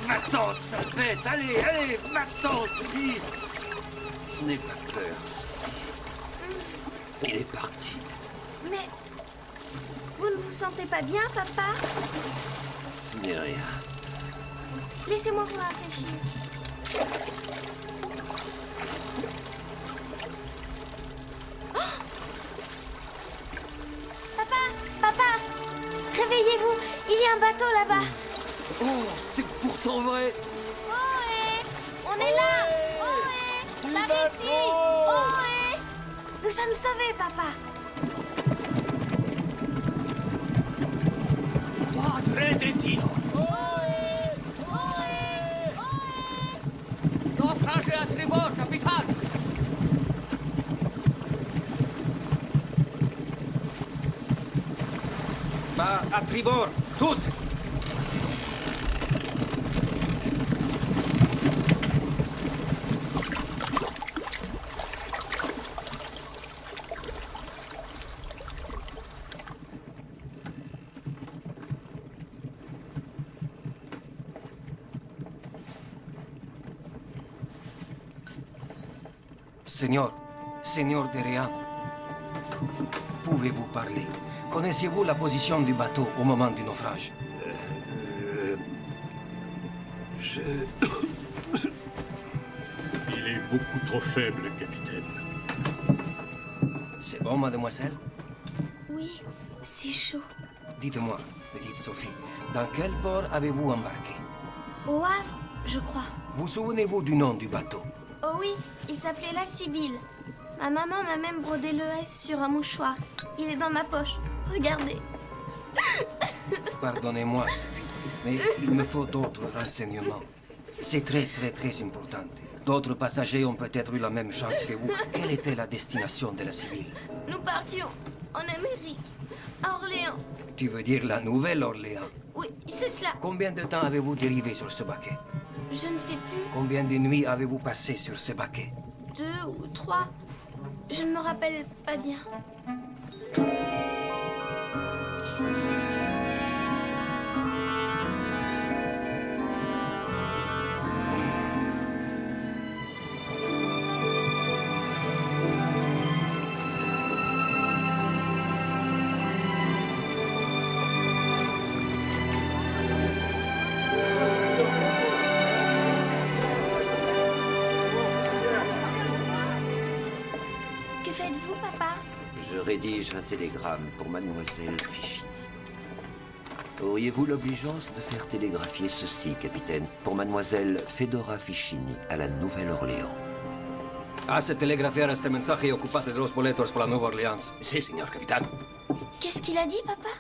Va-t'en, sale bête. Allez, allez, va-t'en, je te dis. N'aie pas peur, Sophie. Il est parti. Mais... Vous ne vous sentez pas bien, papa? Ce n'est rien. Laissez-moi vous rafraîchir. Oh, papa! Réveillez-vous! Il y a un bateau là-bas! Oh, c'est pourtant vrai. Ohé! On est là! Ohé! Par ici! Ohé! Nous sommes sauvés, papa! Padre de Dio. Ohé! Ohé! Ohé! Naufrage à tribord, capitaine! Va à tribord, toutes. Seigneur de Réan, pouvez-vous parler? Connaissez-vous la position du bateau au moment du naufrage? Il est beaucoup trop faible, capitaine. C'est bon, mademoiselle? Oui, c'est chaud. Dites-moi, petite Sophie, dans quel port avez-vous embarqué? Au Havre, je crois. Vous souvenez-vous du nom du bateau? Oh oui, il s'appelait la Sibylle. Ma maman m'a même brodé le S sur un mouchoir. Il est dans ma poche. Regardez. Pardonnez-moi, Sophie, mais il me faut d'autres renseignements. C'est très important. D'autres passagers ont peut-être eu la même chance que vous. Quelle était la destination de la Sibylle? Nous partions en Amérique, à Orléans. Tu veux dire la Nouvelle-Orléans? Oui, c'est cela. Combien de temps avez-vous dérivé sur ce baquet? Je ne sais plus, Combien de nuits avez-vous passé sur ce baquet? 2 ou 3. Je ne me rappelle pas bien. Que faites-vous, papa? Je rédige un télégramme pour mademoiselle Fichini. Auriez-vous l'obligeance de faire télégraphier ceci, capitaine, pour mademoiselle Fedora Fichini, à la Nouvelle-Orléans? Hace telegrafiar este mensaje y ocupate de los boletos por la Nueva Orleans. Si, señor capitaine. Qu'est-ce qu'il a dit, papa?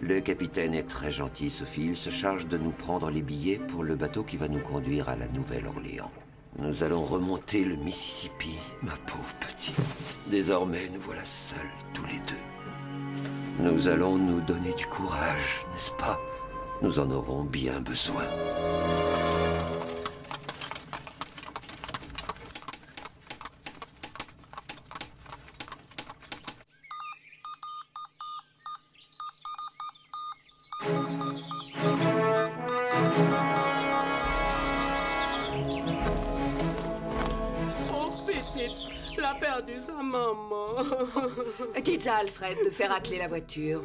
Le capitaine est très gentil, Sophie. Il se charge de nous prendre les billets pour le bateau qui va nous conduire à la Nouvelle-Orléans. Nous allons remonter le Mississippi, ma pauvre petite. Désormais, nous voilà seuls, tous les deux. Nous allons nous donner du courage, n'est-ce pas? Nous en aurons bien besoin. Pauvre petite, elle a perdu sa maman. Dites à Alfred de faire atteler la voiture.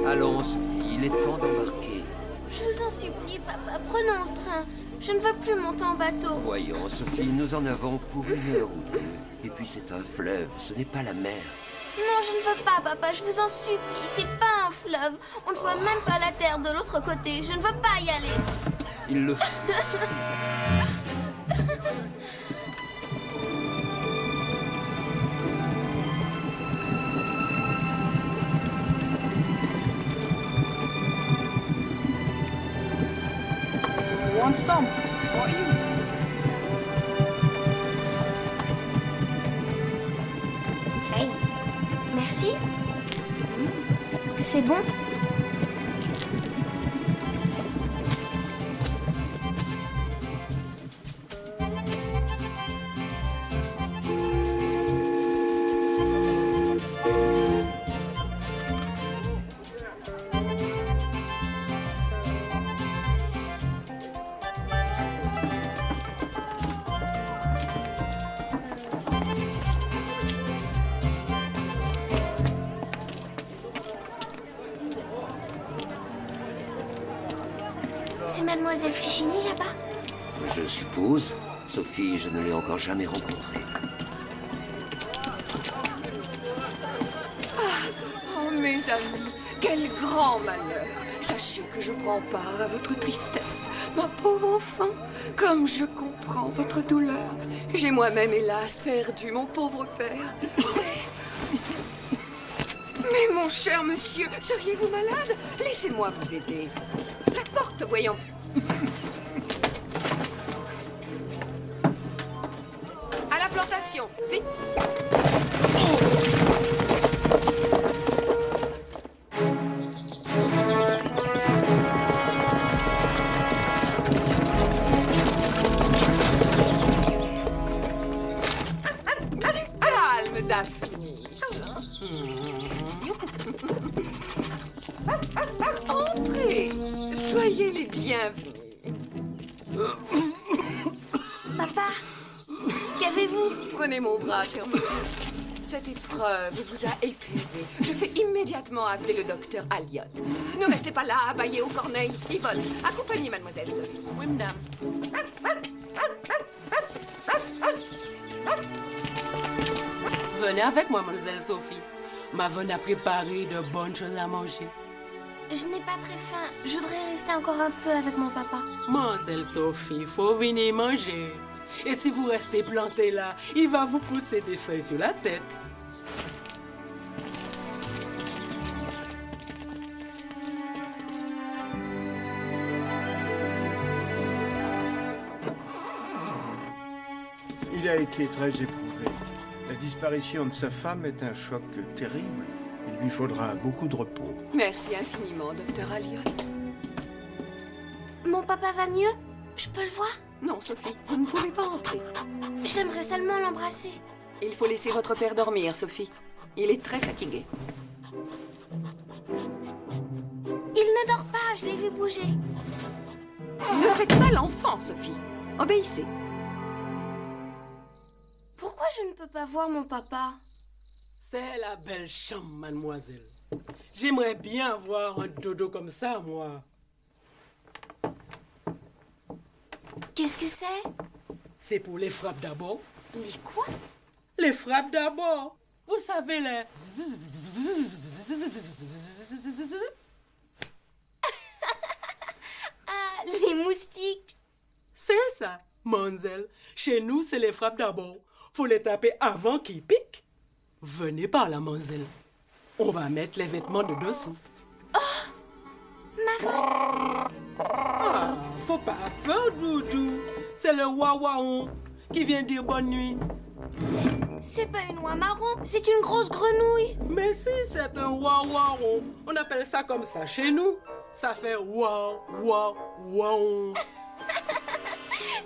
Allons, Sophie, il est temps d'embarquer. Je vous en supplie, papa, prenons le train. Je ne veux plus monter en bateau. Voyons, Sophie, nous en avons pour 1 heure ou 2. Et puis c'est un fleuve, ce n'est pas la mer. Non, je ne veux pas, papa, je vous en supplie. C'est pas un fleuve. On ne voit même pas la terre de l'autre côté. Je ne veux pas y aller. Il le faut, Sophie. You want some? It's for you. Hey, merci. C'est bon? mademoiselle Fichini là-bas? Je suppose. Sophie, je ne l'ai encore jamais rencontrée. Oh, mes amis, quel grand malheur. Sachez que je prends part à votre tristesse, ma pauvre enfant. Comme je comprends votre douleur. J'ai moi-même, hélas, perdu mon pauvre père. Mais mon cher monsieur, seriez-vous malade? Laissez-moi vous aider. La porte, voyons. À la plantation, vite. Calme, Daphnis. Entrez, soyez les bienvenus. Papa, qu'avez-vous? Prenez mon bras, cher monsieur. Cette épreuve vous a épuisé. Je fais immédiatement appeler le docteur Alliot. Ne restez pas là, abaillés aux corneilles. Yvonne, accompagnez mademoiselle Sophie. Oui, madame. Venez avec moi, mademoiselle Sophie. Mavonne a préparé de bonnes choses à manger. Je n'ai pas très faim. Je voudrais rester encore un peu avec mon papa. Mademoiselle Sophie, faut venir manger. Et si vous restez planté là, il va vous pousser des feuilles sur la tête. Il a été très éprouvé. La disparition de sa femme est un choc terrible. Il lui faudra beaucoup de repos. Merci infiniment, docteur Alliot. Mon papa va mieux? Je peux le voir? Non, Sophie, vous ne pouvez pas entrer. J'aimerais seulement l'embrasser. Il faut laisser votre père dormir, Sophie. Il est très fatigué. Il ne dort pas, je l'ai vu bouger. Ne faites pas l'enfant, Sophie. Obéissez. Pourquoi je ne peux pas voir mon papa? C'est la belle chambre, mademoiselle. J'aimerais bien avoir un dodo comme ça, moi. Qu'est-ce que c'est? C'est pour les frappes d'abord. Les quoi? Les frappes d'abord. Vous savez, les... Ah, les moustiques. C'est ça, mademoiselle. Chez nous, c'est les frappes d'abord. Faut les taper avant qu'ils piquent. Venez par là, mademoiselle. On va mettre les vêtements de dessous. Ah, faut pas peur, Doudou. C'est le wawaon qui vient dire bonne nuit. C'est pas une oie marron, c'est une grosse grenouille. Mais si, c'est un wawaon. On appelle ça comme ça chez nous. Ça fait wawaon.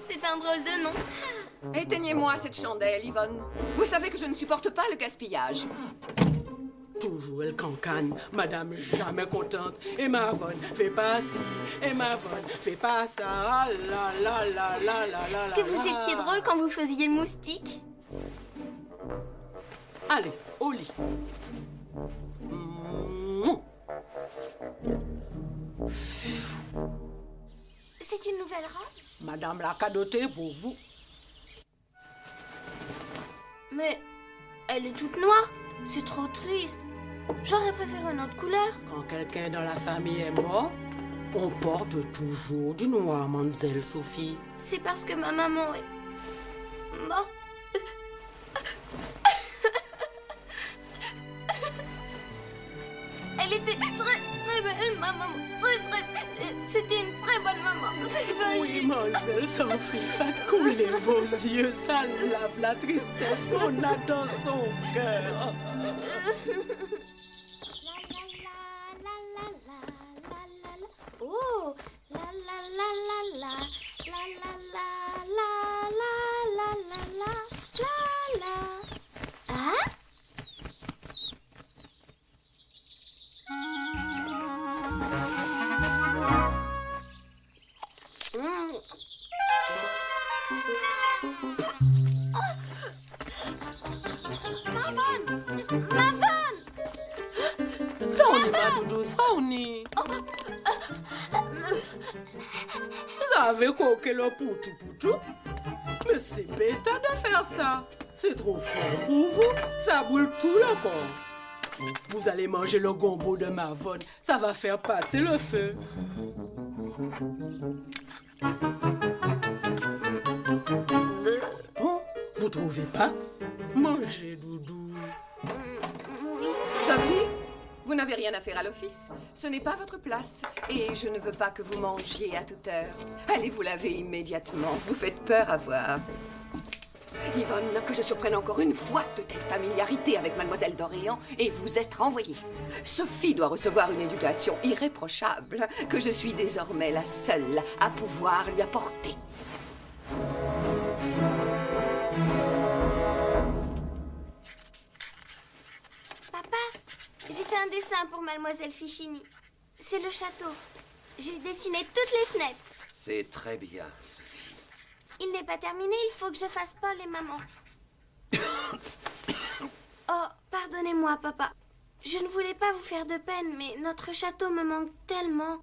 C'est un drôle de nom. Éteignez-moi cette chandelle, Yvonne. Vous savez que je ne supporte pas le gaspillage. Toujours elle cancane, madame jamais contente. Et Mavonne, fais pas ci. Et Mavonne, fais pas ça. Ah, la la la la la la. Est-ce que vous étiez drôle quand vous faisiez le moustique? Allez, au lit. C'est une nouvelle robe? Madame l'a cadotée pour vous. Mais elle est toute noire. C'est trop triste. J'aurais préféré une autre couleur. Quand quelqu'un dans la famille est mort, on porte toujours du noir, mademoiselle Sophie. C'est parce que ma maman est morte. Elle était très belle, ma maman. C'était une très bonne maman. C'est pas Oui, juste. mademoiselle Sophie, faites couler vos yeux, ça lave la tristesse qu'on a dans son cœur. Oh, la la la la la, la la la la la la la la la. Hein? Mavonne! Ça on y va, Doudou, ça on y. savez croquer le poutou-poutou? Mais c'est bête de faire ça. C'est trop fort pour vous. Ça brûle tout le corps. Vous allez manger le gombo de Mavonne. Ça va faire passer le feu. Bon, vous trouvez pas? Mangez, Doudou. Sophie, vous n'avez rien à faire à l'office. Ce n'est pas votre place. Et je ne veux pas que vous mangiez à toute heure. Allez vous laver immédiatement. Vous faites peur à voir. Yvonne, que je surprenne encore une fois de telle familiarité avec Mademoiselle d'Orléans et vous êtes renvoyée. Sophie doit recevoir une éducation irréprochable que je suis désormais la seule à pouvoir lui apporter. Papa, j'ai fait un dessin pour Mademoiselle Fichini. C'est le château. J'ai dessiné toutes les fenêtres. C'est très bien, Sophie. Il n'est pas terminé, il faut que je fasse Paul et maman. Oh, pardonnez-moi, papa. Je ne voulais pas vous faire de peine, mais notre château me manque tellement.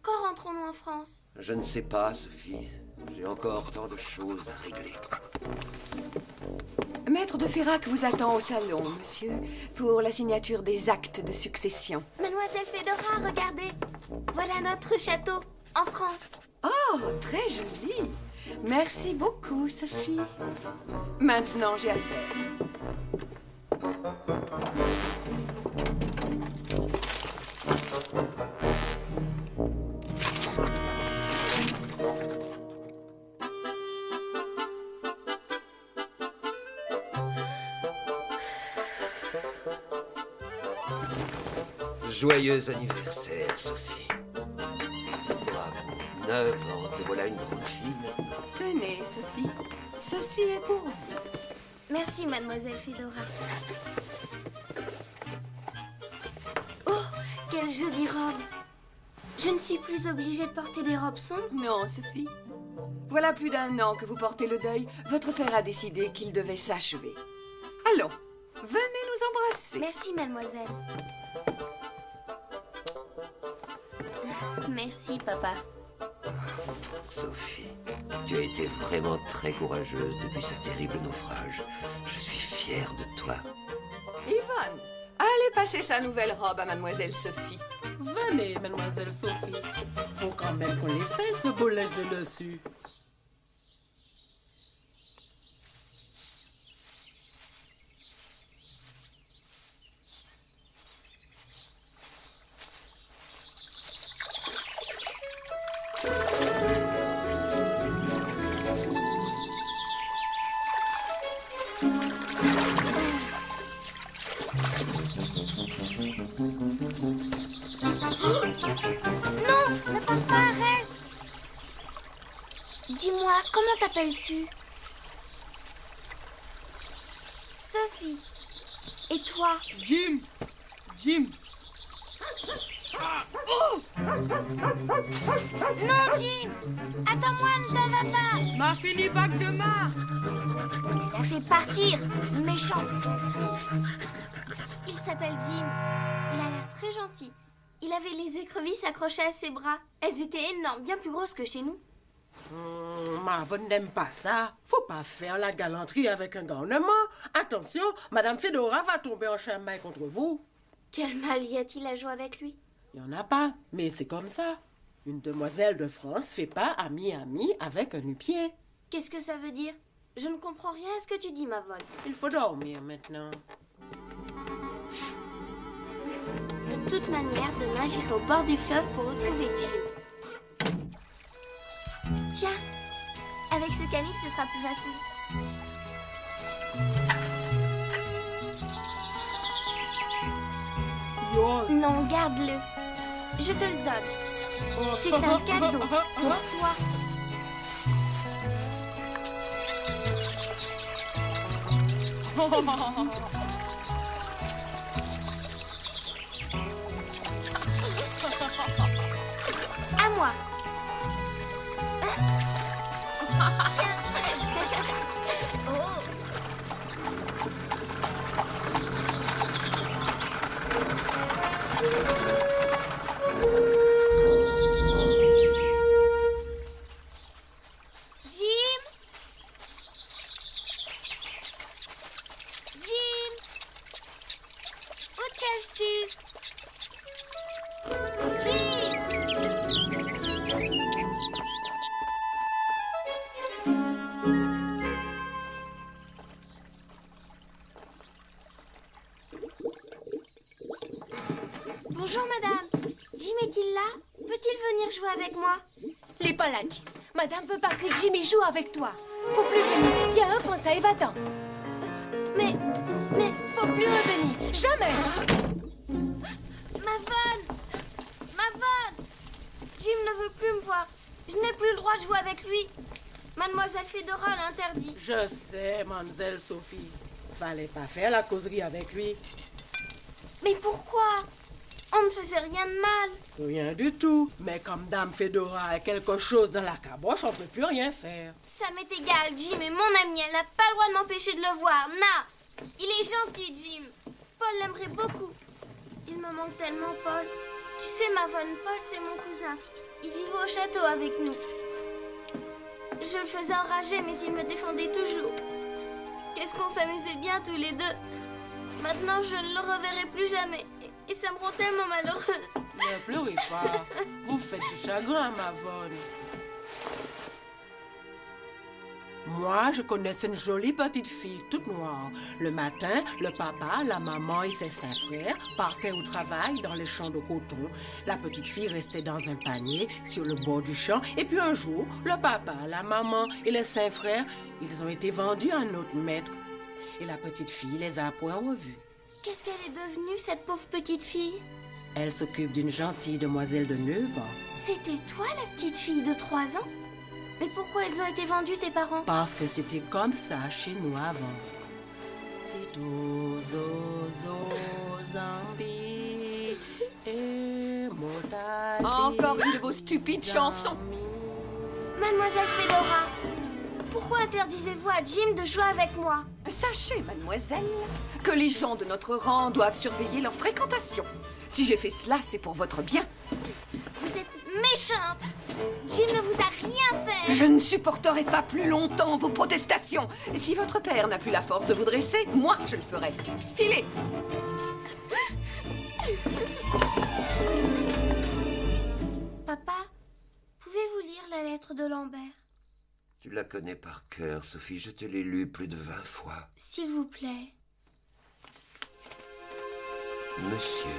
Quand rentrons-nous en France? Je ne sais pas, Sophie. J'ai encore tant de choses à régler. Maître de Ferrac vous attend au salon, monsieur, pour la signature des actes de succession. Mademoiselle Fedora, regardez. Voilà notre château, en France. Oh, très joli. Merci beaucoup, Sophie. Maintenant, j'ai à le faire. Joyeux anniversaire, Sophie. Bravo, 9 ans, te voilà une grande fille maintenant. Tenez, Sophie, ceci est pour vous. Merci, Mademoiselle Fedora. Oh, quelle jolie robe. Je ne suis plus obligée de porter des robes sombres. Non, Sophie. Voilà plus d'1 an que vous portez le deuil. Votre père a décidé qu'il devait s'achever. Allons, venez nous embrasser. Merci, mademoiselle. Merci, papa. Sophie, tu as été vraiment très courageuse depuis ce terrible naufrage. Je suis fier de toi. Yvonne, allez passer sa nouvelle robe à mademoiselle Sophie. Venez, mademoiselle Sophie. Faut quand même qu'on essaye ce beau linge de dessus. Non, ne pars pas, reste. Dis-moi, comment t'appelles-tu? Sophie. Et toi? Jim! Jim! Non, Jim. Attends-moi, ne t'en va pas. Ma fini bac de mar! Il a fait partir, méchant. Il s'appelle Jim. Il a l'air très gentil. Il avait les écrevisses accrochées à ses bras. Elles étaient énormes, bien plus grosses que chez nous. Mavonne n'aime pas ça. Faut pas faire la galanterie avec un garnement. Attention, Madame Fedora va tomber en chamaille contre vous. Quel mal y a-t-il à jouer avec lui? Il n'y en a pas, mais c'est comme ça. Une demoiselle de France fait pas ami-ami avec un nu-pied. Qu'est-ce que ça veut dire? Je ne comprends rien à ce que tu dis, Mavonne. Il faut dormir maintenant. De toute manière, demain, j'irai au bord du fleuve pour retrouver Jim. Tiens, avec ce canif, ce sera plus facile. Non, garde-le. Je te le donne. C'est un cadeau pour toi. À moi. Tiens. Oh. Bonjour, madame. Jim est-il là? Peut-il venir jouer avec moi? Il est pas là, Jim. Madame veut pas que Jimmy joue avec toi. Faut plus venir. Tiens, prends ça et va-t'en. Mais... Faut plus revenir. Jamais. Mavon! Mavon! Jim ne veut plus me voir. Je n'ai plus le droit de jouer avec lui. Mademoiselle Fedora l'interdit. Je sais, mademoiselle Sophie. Fallait pas faire la causerie avec lui. Mais pourquoi? On ne faisait rien de mal. Rien du tout. Mais comme Dame Fedora a quelque chose dans la caboche, on peut plus rien faire. Ça m'est égal, Jim est mon ami. Elle n'a pas le droit de m'empêcher de le voir. Na! Il est gentil, Jim. Paul l'aimerait beaucoup. Il me manque tellement, Paul. Tu sais, Mavon, Paul, c'est mon cousin. Il vivait au château avec nous. Je le faisais enrager, mais il me défendait toujours. Qu'est-ce qu'on s'amusait bien tous les deux. Maintenant, je ne le reverrai plus jamais. Et ça me rend tellement malheureuse. Ne pleurez pas. Vous faites du chagrin, Mavon. Moi, je connaissais une jolie petite fille, toute noire. Le matin, le papa, la maman et ses 5 frères partaient au travail dans les champs de coton. La petite fille restait dans un panier sur le bord du champ. Et puis un jour, le papa, la maman et les 5 frères, ils ont été vendus à un autre maître. Et la petite fille les a point revus. Qu'est-ce qu'elle est devenue, cette pauvre petite fille? Elle s'occupe d'une gentille demoiselle de 9 ans. C'était toi, la petite fille de 3 ans? Mais pourquoi ils ont été vendus, tes parents? Parce que c'était comme ça chez nous avant. Sito, zozo, zambi, et motati. Encore une de vos stupides chansons. Mademoiselle Fedora, pourquoi interdisez-vous à Jim de jouer avec moi? Sachez, mademoiselle, que les gens de notre rang doivent surveiller leur fréquentation. Si j'ai fait cela, c'est pour votre bien. Vous êtes méchante! Jim ne vous a rien fait! Je ne supporterai pas plus longtemps vos protestations. Si votre père n'a plus la force de vous dresser, moi, je le ferai. Filez! Papa, pouvez-vous lire la lettre de Lambert? Tu la connais par cœur, Sophie. Je te l'ai lue plus de 20 fois. S'il vous plaît. Monsieur,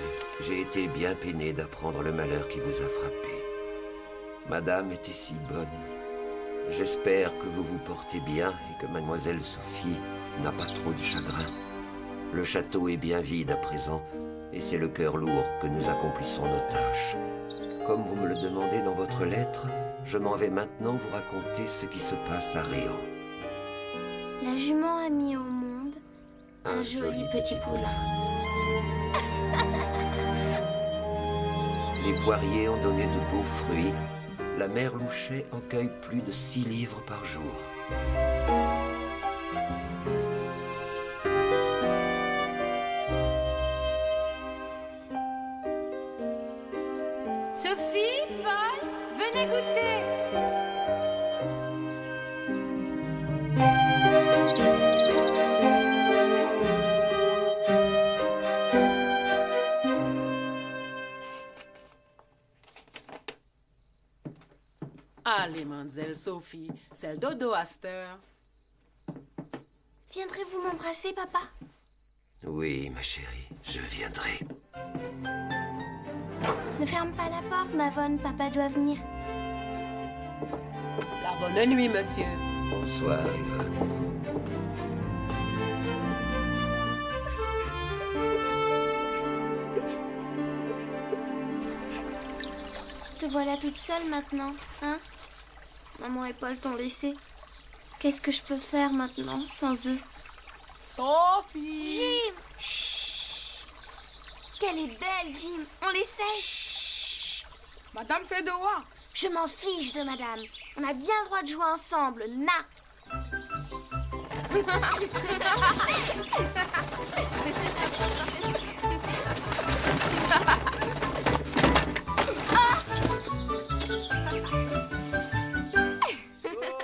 j'ai été bien peiné d'apprendre le malheur qui vous a frappé. Madame était si bonne. J'espère que vous vous portez bien et que mademoiselle Sophie n'a pas trop de chagrin. Le château est bien vide à présent et c'est le cœur lourd que nous accomplissons nos tâches. Comme vous me le demandez dans votre lettre, je m'en vais maintenant vous raconter ce qui se passe à Réan. La jument a mis au monde un joli petit poulain. Les poiriers ont donné de beaux fruits. La mère Louchet en cueille plus de 6 livres par jour. Sophie, Paul, venez goûter. Allez, mademoiselle Sophie, c'est le dodo à cette heure. Viendrez-vous m'embrasser, papa? Oui, ma chérie, je viendrai. Ne ferme pas la porte, Mavon, papa doit venir. La bonne nuit, monsieur. Bonsoir, Yvonne. Te voilà toute seule maintenant, hein? Maman et Paul t'ont laissé. Qu'est-ce que je peux faire maintenant sans eux? Sophie! Jim! Chut! Qu'elle est belle, Jim! On l'essaye! Madame Fedora! Je m'en fiche de madame. On a bien le droit de jouer ensemble, na!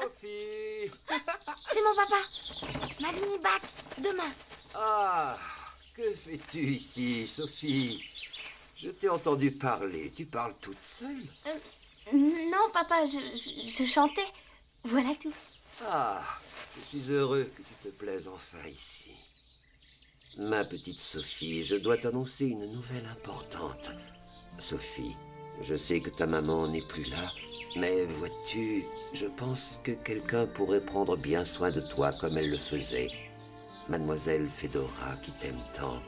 Sophie! C'est mon papa! Ma mini-bac, demain. Ah, que fais-tu ici, Sophie? Je t'ai entendu parler. Tu parles toute seule? Non, papa, je chantais. Voilà tout. Ah, je suis heureux que tu te plaises enfin ici. Ma petite Sophie, je dois t'annoncer une nouvelle importante. Sophie, je sais que ta maman n'est plus là, mais vois-tu, je pense que quelqu'un pourrait prendre bien soin de toi comme elle le faisait. Mademoiselle Fedora qui t'aime tant.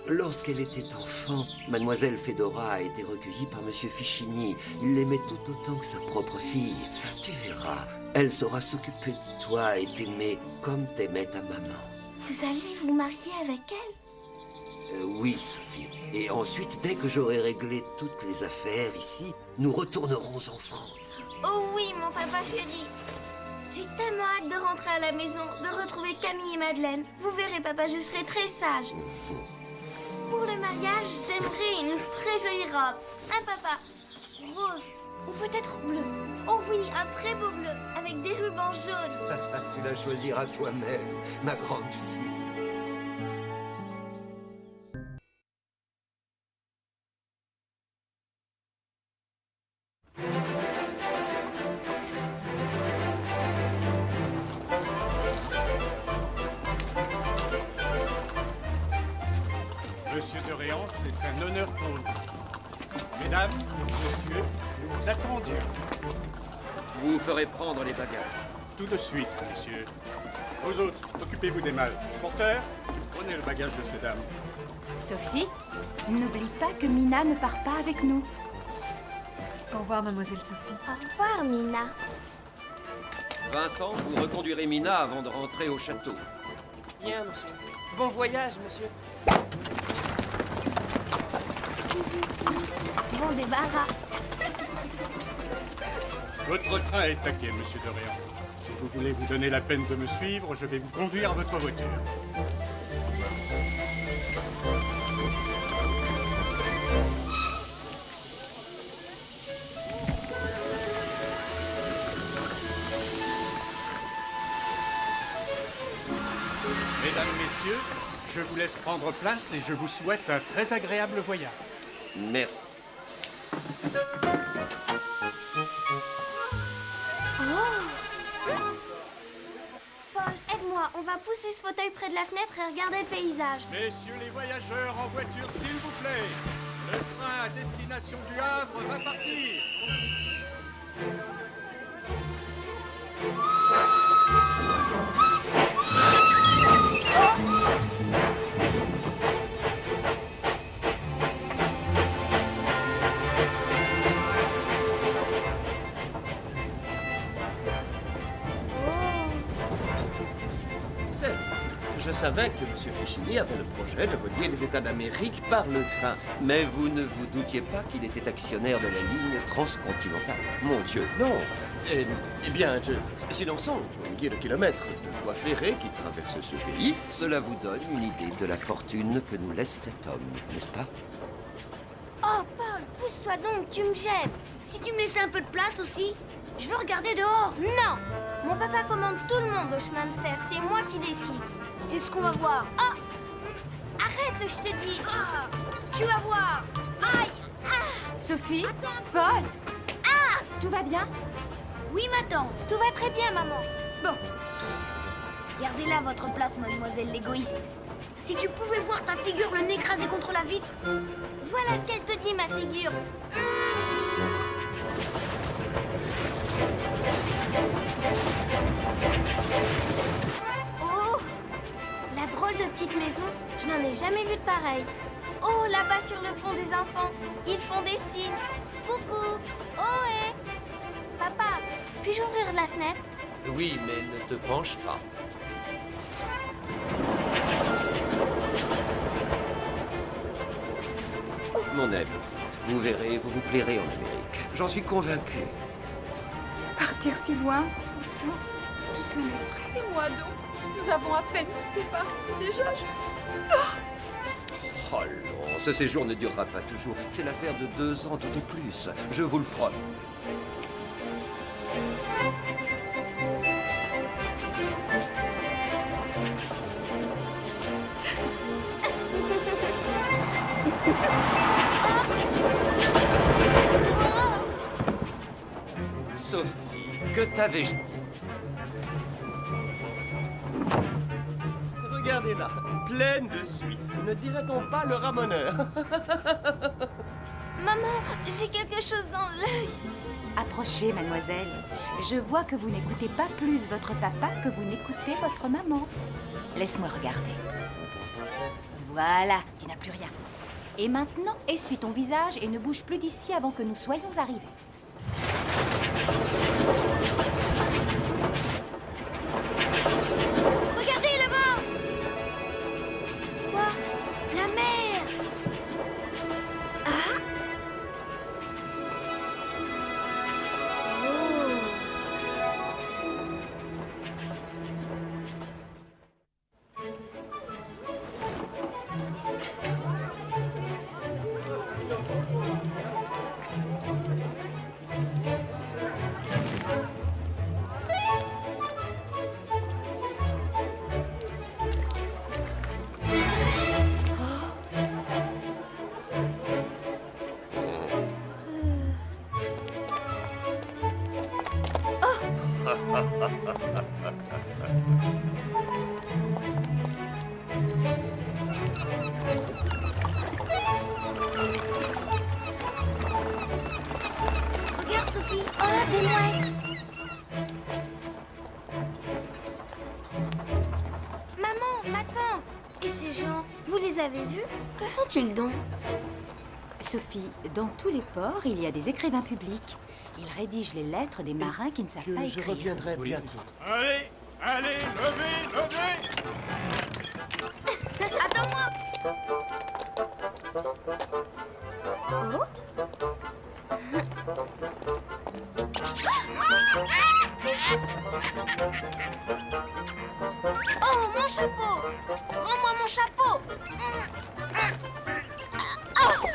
Lorsqu'elle était enfant, Mademoiselle Fedora a été recueillie par Monsieur Fichini. Il l'aimait tout autant que sa propre fille. Tu verras, elle saura s'occuper de toi et t'aimer comme t'aimait ta maman. Vous allez vous marier avec elle? Oui, Sophie. Et ensuite, dès que j'aurai réglé toutes les affaires ici, nous retournerons en France. Oh oui, mon papa chéri. J'ai tellement hâte de rentrer à la maison, de retrouver Camille et Madeleine. Vous verrez, papa, je serai très sage. Pour le mariage, j'aimerais une très jolie robe. Un papa rose ou peut-être bleu. Oh oui, un très beau bleu avec des rubans jaunes. Tu la choisiras toi-même, ma grande fille. Monsieur de Réan, c'est un honneur pour nous. Mesdames, messieurs, nous vous attendions. Vous vous ferez prendre les bagages. Tout de suite, messieurs. Vous autres, occupez-vous des malles. Porteur, prenez le bagage de ces dames. Sophie, n'oublie pas que Mina ne part pas avec nous. Au revoir, mademoiselle Sophie. Au revoir, Mina. Vincent, vous reconduirez Mina avant de rentrer au château. Bien, monsieur. Bon voyage, monsieur. Bon débarras. Votre train est taqué, monsieur de Réan. Si vous voulez vous donner la peine de me suivre, je vais vous conduire à votre voiture. Mesdames, messieurs, je vous laisse prendre place et je vous souhaite un très agréable voyage. Merci. Paul, aide-moi. On va pousser ce fauteuil près de la fenêtre et regarder le paysage. Messieurs les voyageurs en voiture, s'il vous plaît. Le train à destination du Havre va partir. Certes, je savais que M. Fichini avait le projet de relier les États d'Amérique par le train. Mais vous ne vous doutiez pas qu'il était actionnaire de la ligne transcontinentale. Mon Dieu, non. Eh bien, si l'on songe aux milliers de kilomètres de voies ferrées qui traversent ce pays, Cela vous donne une idée de la fortune que nous laisse cet homme, n'est-ce pas? Oh, Paul, pousse-toi donc, tu me gênes. Si tu me laissais un peu de place aussi, je veux regarder dehors. Non, mon papa commande tout le monde au chemin de fer, c'est moi qui décide. C'est ce qu'on va voir. Oh, arrête, je te dis. Tu vas voir. Aïe. Sophie, Paul, tout va bien? Oui, ma tante. Tout va très bien, maman. Bon, Gardez là votre place, mademoiselle l'égoïste. Si tu pouvais voir ta figure le nez écrasé contre la vitre. Voilà ce qu'elle te dit, ma figure. Oh, la drôle de petite maison. Je n'en ai jamais vu de pareil. Oh, là-bas sur le pont des enfants, ils font des signes. Coucou. Ohé. Papa, puis-je ouvrir la fenêtre? Oui, mais ne te penche pas. Mon ami, vous verrez, vous vous plairez en Amérique. J'en suis convaincu. Partir si loin, si longtemps, tout cela m'effraie. Et moi donc, nous avons à peine quitté Paris. Déjà, Oh non, ce séjour ne durera pas toujours. C'est l'affaire de 2 ans tout au plus. Je vous le promets. Sophie, que t'avais-je dit? regardez-la, pleine de suie. Ne dirait-on pas le ramoneur? Maman, j'ai quelque chose dans l'œil. Approchez, mademoiselle. Je vois que vous n'écoutez pas plus votre papa que vous n'écoutez votre maman. Laisse-moi regarder. Voilà, tu n'as plus rien. Et maintenant, essuie ton visage et ne bouge plus d'ici avant que nous soyons arrivés. Regardez là-bas. Quoi? La mer. Ah. Regarde, Sophie. Oh, des mouettes. Maman, ma tante. Et ces gens, vous les avez vus? Que font-ils donc? Sophie, dans tous les ports, il y a des écrivains publics. Ils rédigent les lettres des marins qui ne savent pas écrire. Je reviendrai bientôt. Allez, allez, levez, levez! Attends-moi. Oh. Oh, mon chapeau! Rends-moi mon chapeau! Oh!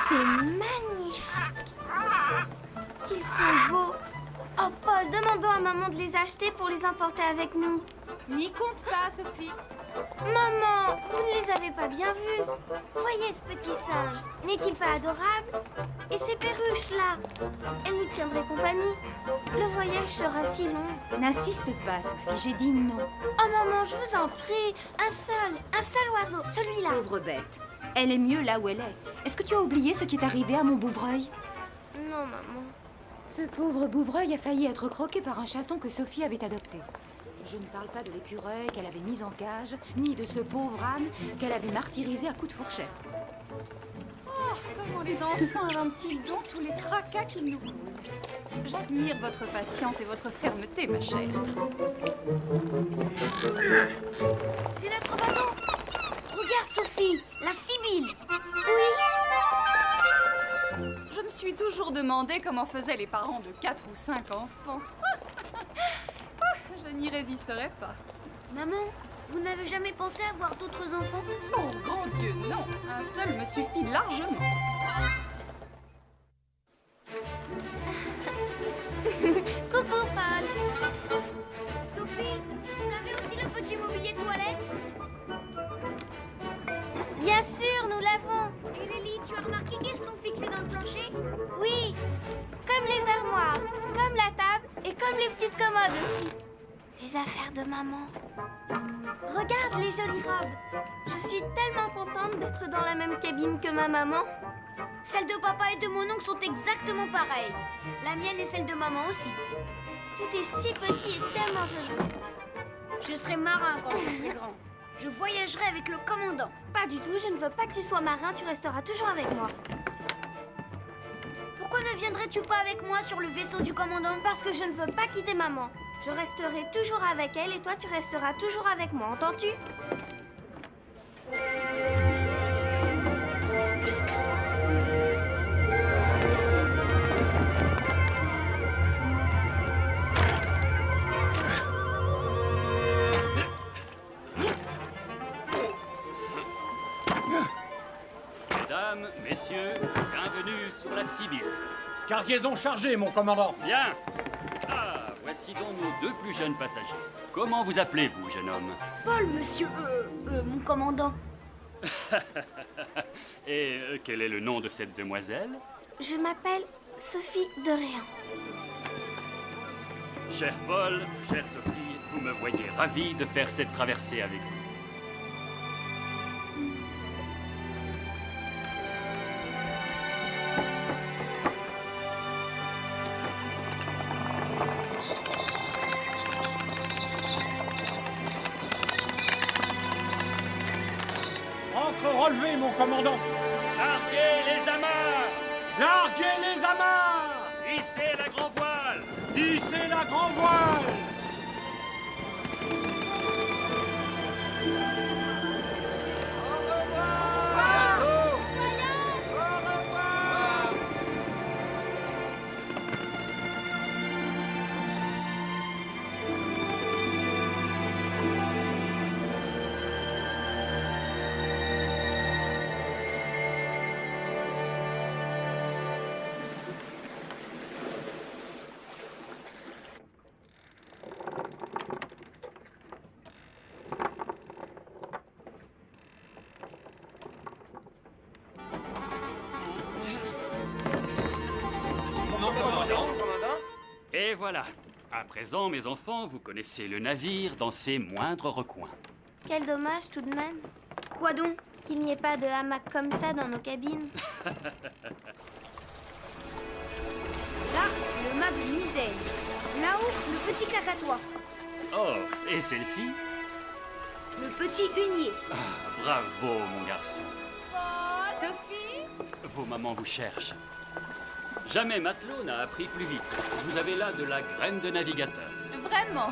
C'est magnifique! Qu'ils sont beaux! Oh, Paul, demandons à maman de les acheter pour les emporter avec nous. N'y compte pas, Sophie. Maman, vous ne les avez pas bien vus. Voyez ce petit singe. N'est-il pas adorable? Et ces perruches-là, elles nous tiendraient compagnie. Le voyage sera si long. N'insiste pas, Sophie, j'ai dit non. Oh maman, je vous en prie. Un seul oiseau, celui-là. Pauvre bête. Elle est mieux là où elle est. Est-ce que tu as oublié ce qui est arrivé à mon bouvreuil? Non, maman. Ce pauvre bouvreuil a failli être croqué par un chaton que Sophie avait adopté. Je ne parle pas de l'écureuil qu'elle avait mis en cage, ni de ce pauvre âne qu'elle avait martyrisé à coups de fourchette. Oh, comment les enfants inventent-ils donc tous les tracas qu'ils nous causent? J'admire votre patience et votre fermeté, ma chère. C'est notre bateau. Regarde, Sophie, la Sibylle. Oui. Je me suis toujours demandé comment faisaient les parents de 4 ou 5 enfants. Je n'y résisterai pas. Maman, vous n'avez jamais pensé à avoir d'autres enfants? Oh, grand Dieu, non. Un seul me suffit largement. Coucou, Paul. Sophie, vous avez aussi le petit mobilier de toilette? Bien sûr, nous l'avons. Et les lits, tu as remarqué qu'ils sont fixés dans le plancher? Oui, comme les armoires, comme la table et comme les petites commodes aussi. Les affaires de maman. Regarde les jolies robes. Je suis tellement contente d'être dans la même cabine que ma maman. Celles de papa et de mon oncle sont exactement pareilles. La mienne et celle de maman aussi. Tout est si petit et tellement joli. Je serai marin quand je serai grand. Je voyagerai avec le commandant. Pas du tout, je ne veux pas que tu sois marin, tu resteras toujours avec moi. Pourquoi ne viendrais-tu pas avec moi sur le vaisseau du commandant? Parce que je ne veux pas quitter maman. Je resterai toujours avec elle et toi tu resteras toujours avec moi, entends-tu? Mesdames, messieurs, bienvenue sur la Sibylle. Cargaison chargée, mon commandant. Bien. Ah, voici donc nos deux plus jeunes passagers. Comment vous appelez-vous, jeune homme? Paul, monsieur, mon commandant. Et quel est le nom de cette demoiselle? Je m'appelle Sophie de Réan. Cher Paul, chère Sophie, vous me voyez ravi de faire cette traversée avec vous. Relevez, mon commandant! Larguez les amarres! Larguez les amarres! Hissez la grand voile! Hissez la grand voile! Et voilà. À présent, mes enfants, vous connaissez le navire dans ses moindres recoins. Quel dommage tout de même. Quoi donc? Qu'il n'y ait pas de hamac comme ça dans nos cabines. Là, le mât de Misaine. Là-haut, le petit cacatois. Oh, et celle-ci? Le petit hunier. Ah, bravo, mon garçon. Sophie? Vos mamans vous cherchent. Jamais matelot n'a appris plus vite. Vous avez là de la graine de navigateur. Vraiment?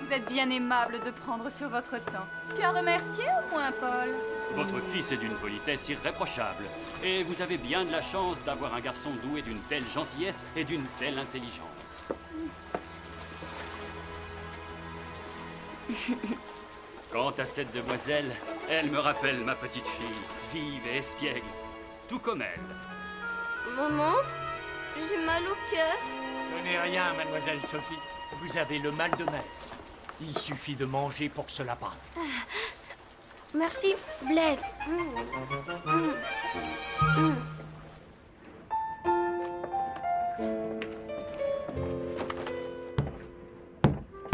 Vous êtes bien aimable de prendre sur votre temps. Tu as remercié au moins Paul? Votre fils est d'une politesse irréprochable. Et vous avez bien de la chance d'avoir un garçon doué d'une telle gentillesse et d'une telle intelligence. Quant à cette demoiselle, elle me rappelle ma petite fille, vive et espiègle, tout comme elle. Maman, j'ai mal au cœur. Ce n'est rien, mademoiselle Sophie. Vous avez le mal de mer. Il suffit de manger pour que cela passe. Merci, Blaise.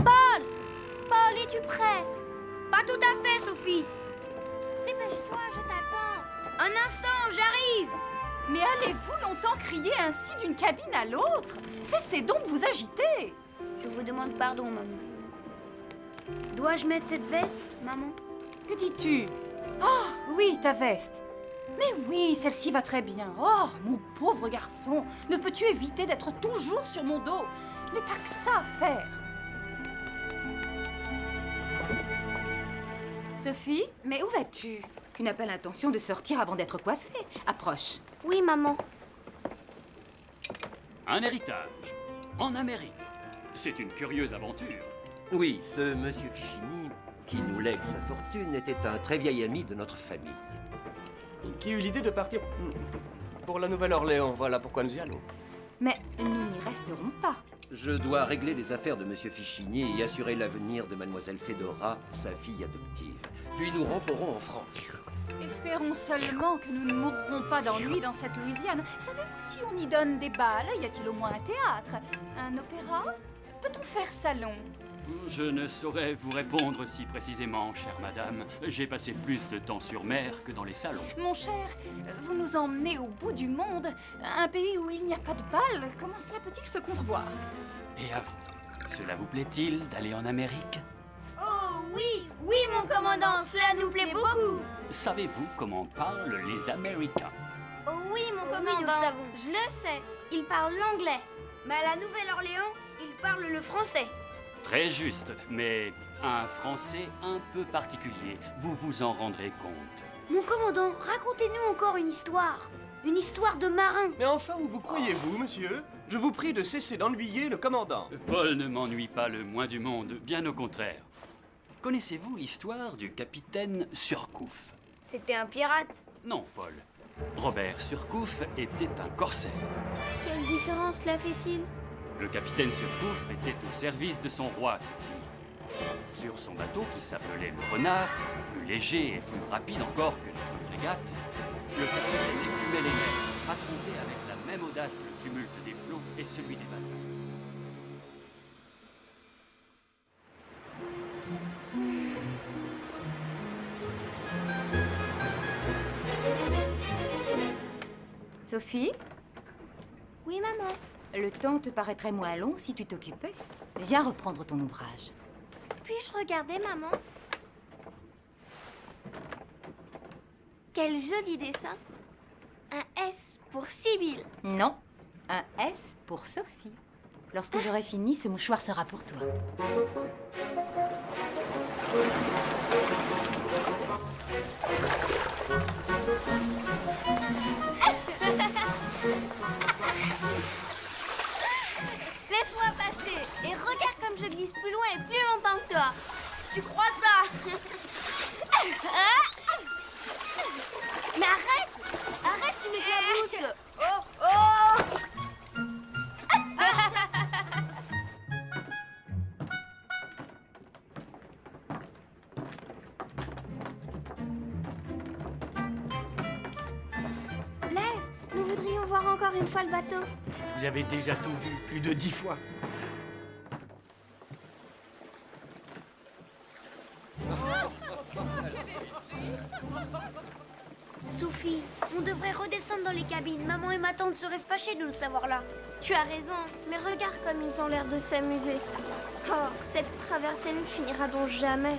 Paul! Paul, es-tu prêt? Pas tout à fait, Sophie. Dépêche-toi, je t'attends. Un instant, j'arrive. Mais allez-vous longtemps crier ainsi d'une cabine à l'autre? Cessez donc de vous agiter. Je vous demande pardon, maman. Dois-je mettre cette veste, maman? Que dis-tu? Oh, oui, ta veste. Mais oui, celle-ci va très bien. Oh, mon pauvre garçon, ne peux-tu éviter d'être toujours sur mon dos? Je n'ai pas que ça à faire. Sophie, mais où vas-tu? Tu n'as pas l'intention de sortir avant d'être coiffée. Approche. Oui, maman. Un héritage. En Amérique. C'est une curieuse aventure. Oui, ce monsieur Fichini, qui nous lègue sa fortune, était un très vieil ami de notre famille. Qui eut l'idée de partir pour la Nouvelle-Orléans. Voilà pourquoi nous y allons. Mais nous n'y resterons pas. Je dois régler les affaires de monsieur Fichini et assurer l'avenir de mademoiselle Fedora, sa fille adoptive. Puis nous rentrerons en France. Espérons seulement que nous ne mourrons pas d'ennui dans cette Louisiane. Savez-vous si on y donne des bals? Y a-t-il au moins un théâtre? Un opéra? Peut-on faire salon? Je ne saurais vous répondre si précisément, chère madame. J'ai passé plus de temps sur mer que dans les salons. Mon cher, vous nous emmenez au bout du monde, un pays où il n'y a pas de bal. Comment cela peut-il se concevoir? Et à vous, cela vous plaît-il d'aller en Amérique? Oh oui, oui, mon commandant, cela nous plaît beaucoup. Savez-vous comment parlent les Américains? Oh oui, mon commandant. Oui, nous le savons. Je le sais. Il parle l'anglais. Mais à la Nouvelle-Orléans, ils parlent le français. Très juste, mais un français un peu particulier. Vous vous en rendrez compte. Mon commandant, racontez-nous encore une histoire. Une histoire de marin. Mais enfin, où vous croyez-vous, monsieur? Je vous prie de cesser d'ennuyer le commandant. Paul ne m'ennuie pas le moins du monde, bien au contraire. Connaissez-vous l'histoire du capitaine Surcouf? C'était un pirate. Non, Paul. Robert Surcouf était un corsaire. Quelle différence cela fait-il? Le capitaine Surcouf était au service de son roi, Sophie. Sur son bateau, qui s'appelait le Renard, plus léger et plus rapide encore que notre frégate, le capitaine écumait les mers, affrontait avec la même audace le tumulte des flots et celui des bateaux. Sophie, Oui, maman. le temps te paraîtrait moins long si tu t'occupais. Viens reprendre ton ouvrage. Puis-je regarder, maman? Quel joli dessin. Un S pour Sibylle. Non, un S pour Sophie. Lorsque j'aurai fini, ce mouchoir sera pour toi. Laisse-moi passer et regarde comme je glisse plus loin et plus longtemps que toi. Tu crois ça? Mais arrête! Arrête, tu m'éclabousses! Oh, oh! Blaise, nous voudrions voir encore une fois le bateau. Vous avez déjà tout vu, plus de 10 fois. Sophie, on devrait redescendre dans les cabines. Maman et ma tante seraient fâchées de nous savoir là. Tu as raison, mais regarde comme ils ont l'air de s'amuser. Oh, cette traversée ne finira donc jamais.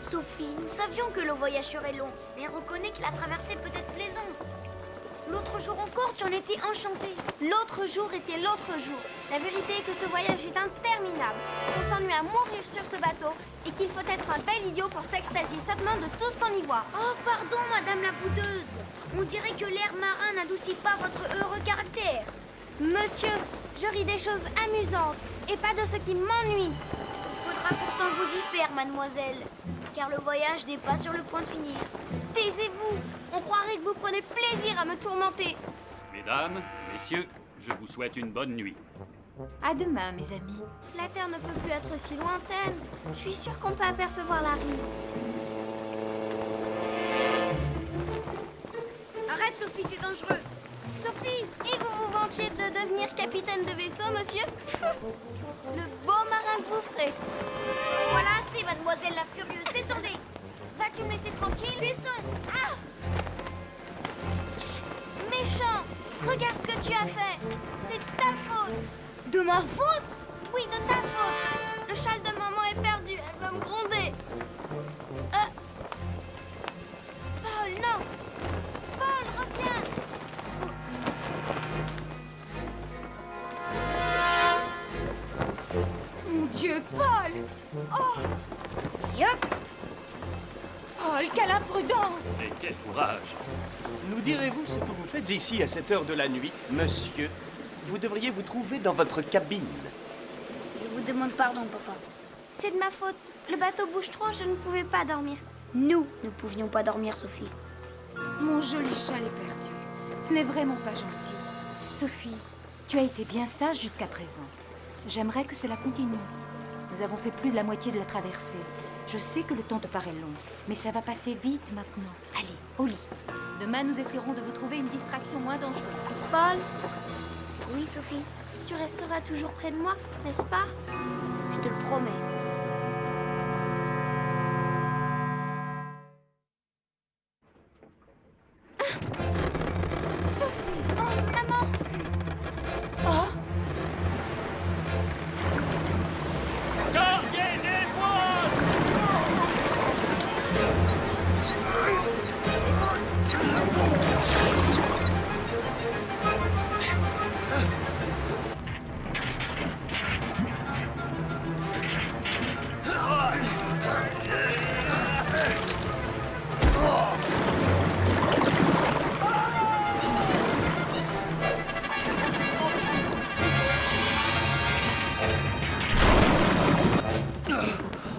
Sophie, nous savions que le voyage serait long, mais reconnais que la traversée peut être plaisante. L'autre jour encore, tu en étais enchantée. L'autre jour était l'autre jour. La vérité est que ce voyage est interminable. On s'ennuie à mourir sur ce bateau et qu'il faut être un bel idiot pour s'extasier seulement de tout ce qu'on y voit. Oh, pardon, madame la boudeuse. On dirait que l'air marin n'adoucit pas votre heureux caractère. Monsieur, je ris des choses amusantes et pas de ce qui m'ennuie. Il faudra pourtant vous y faire, mademoiselle, car le voyage n'est pas sur le point de finir. Taisez-vous! On croirait que vous prenez plaisir à me tourmenter. Mesdames, messieurs, je vous souhaite une bonne nuit. À demain, mes amis. La Terre ne peut plus être si lointaine. Je suis sûre qu'on peut apercevoir la rive. Arrête, Sophie, c'est dangereux. Sophie, et vous vous vantiez de devenir capitaine de vaisseau, monsieur? Le beau marin que vous ferez. Voilà, c'est mademoiselle la furieuse. Descendez. Vas-tu me laisser tranquille? Descends. Ah! Méchant! Regarde ce que tu as fait. C'est ta faute. De ma faute? Oui, de ta faute. Le châle de maman est perdu. Elle va me gronder. Paul, non! Paul, reviens! Mon Dieu, Paul! Oh! Yop! Paul, quelle imprudence! Et quel courage! Nous direz-vous ce que vous faites ici à cette heure de la nuit, monsieur? Vous devriez vous trouver dans votre cabine. Je vous demande pardon, papa. C'est de ma faute. Le bateau bouge trop, je ne pouvais pas dormir. Nous ne pouvions pas dormir, Sophie. Mon joli châle est perdu. Ce n'est vraiment pas gentil. Sophie, tu as été bien sage jusqu'à présent. J'aimerais que cela continue. Nous avons fait plus de la moitié de la traversée. Je sais que le temps te paraît long, mais ça va passer vite maintenant. Allez, au lit. Demain, nous essaierons de vous trouver une distraction moins dangereuse. Paul, Oui, Sophie, tu resteras toujours près de moi, n'est-ce pas? je te le promets. Sophie! Oh, maman! Oh! Gardez les voiles!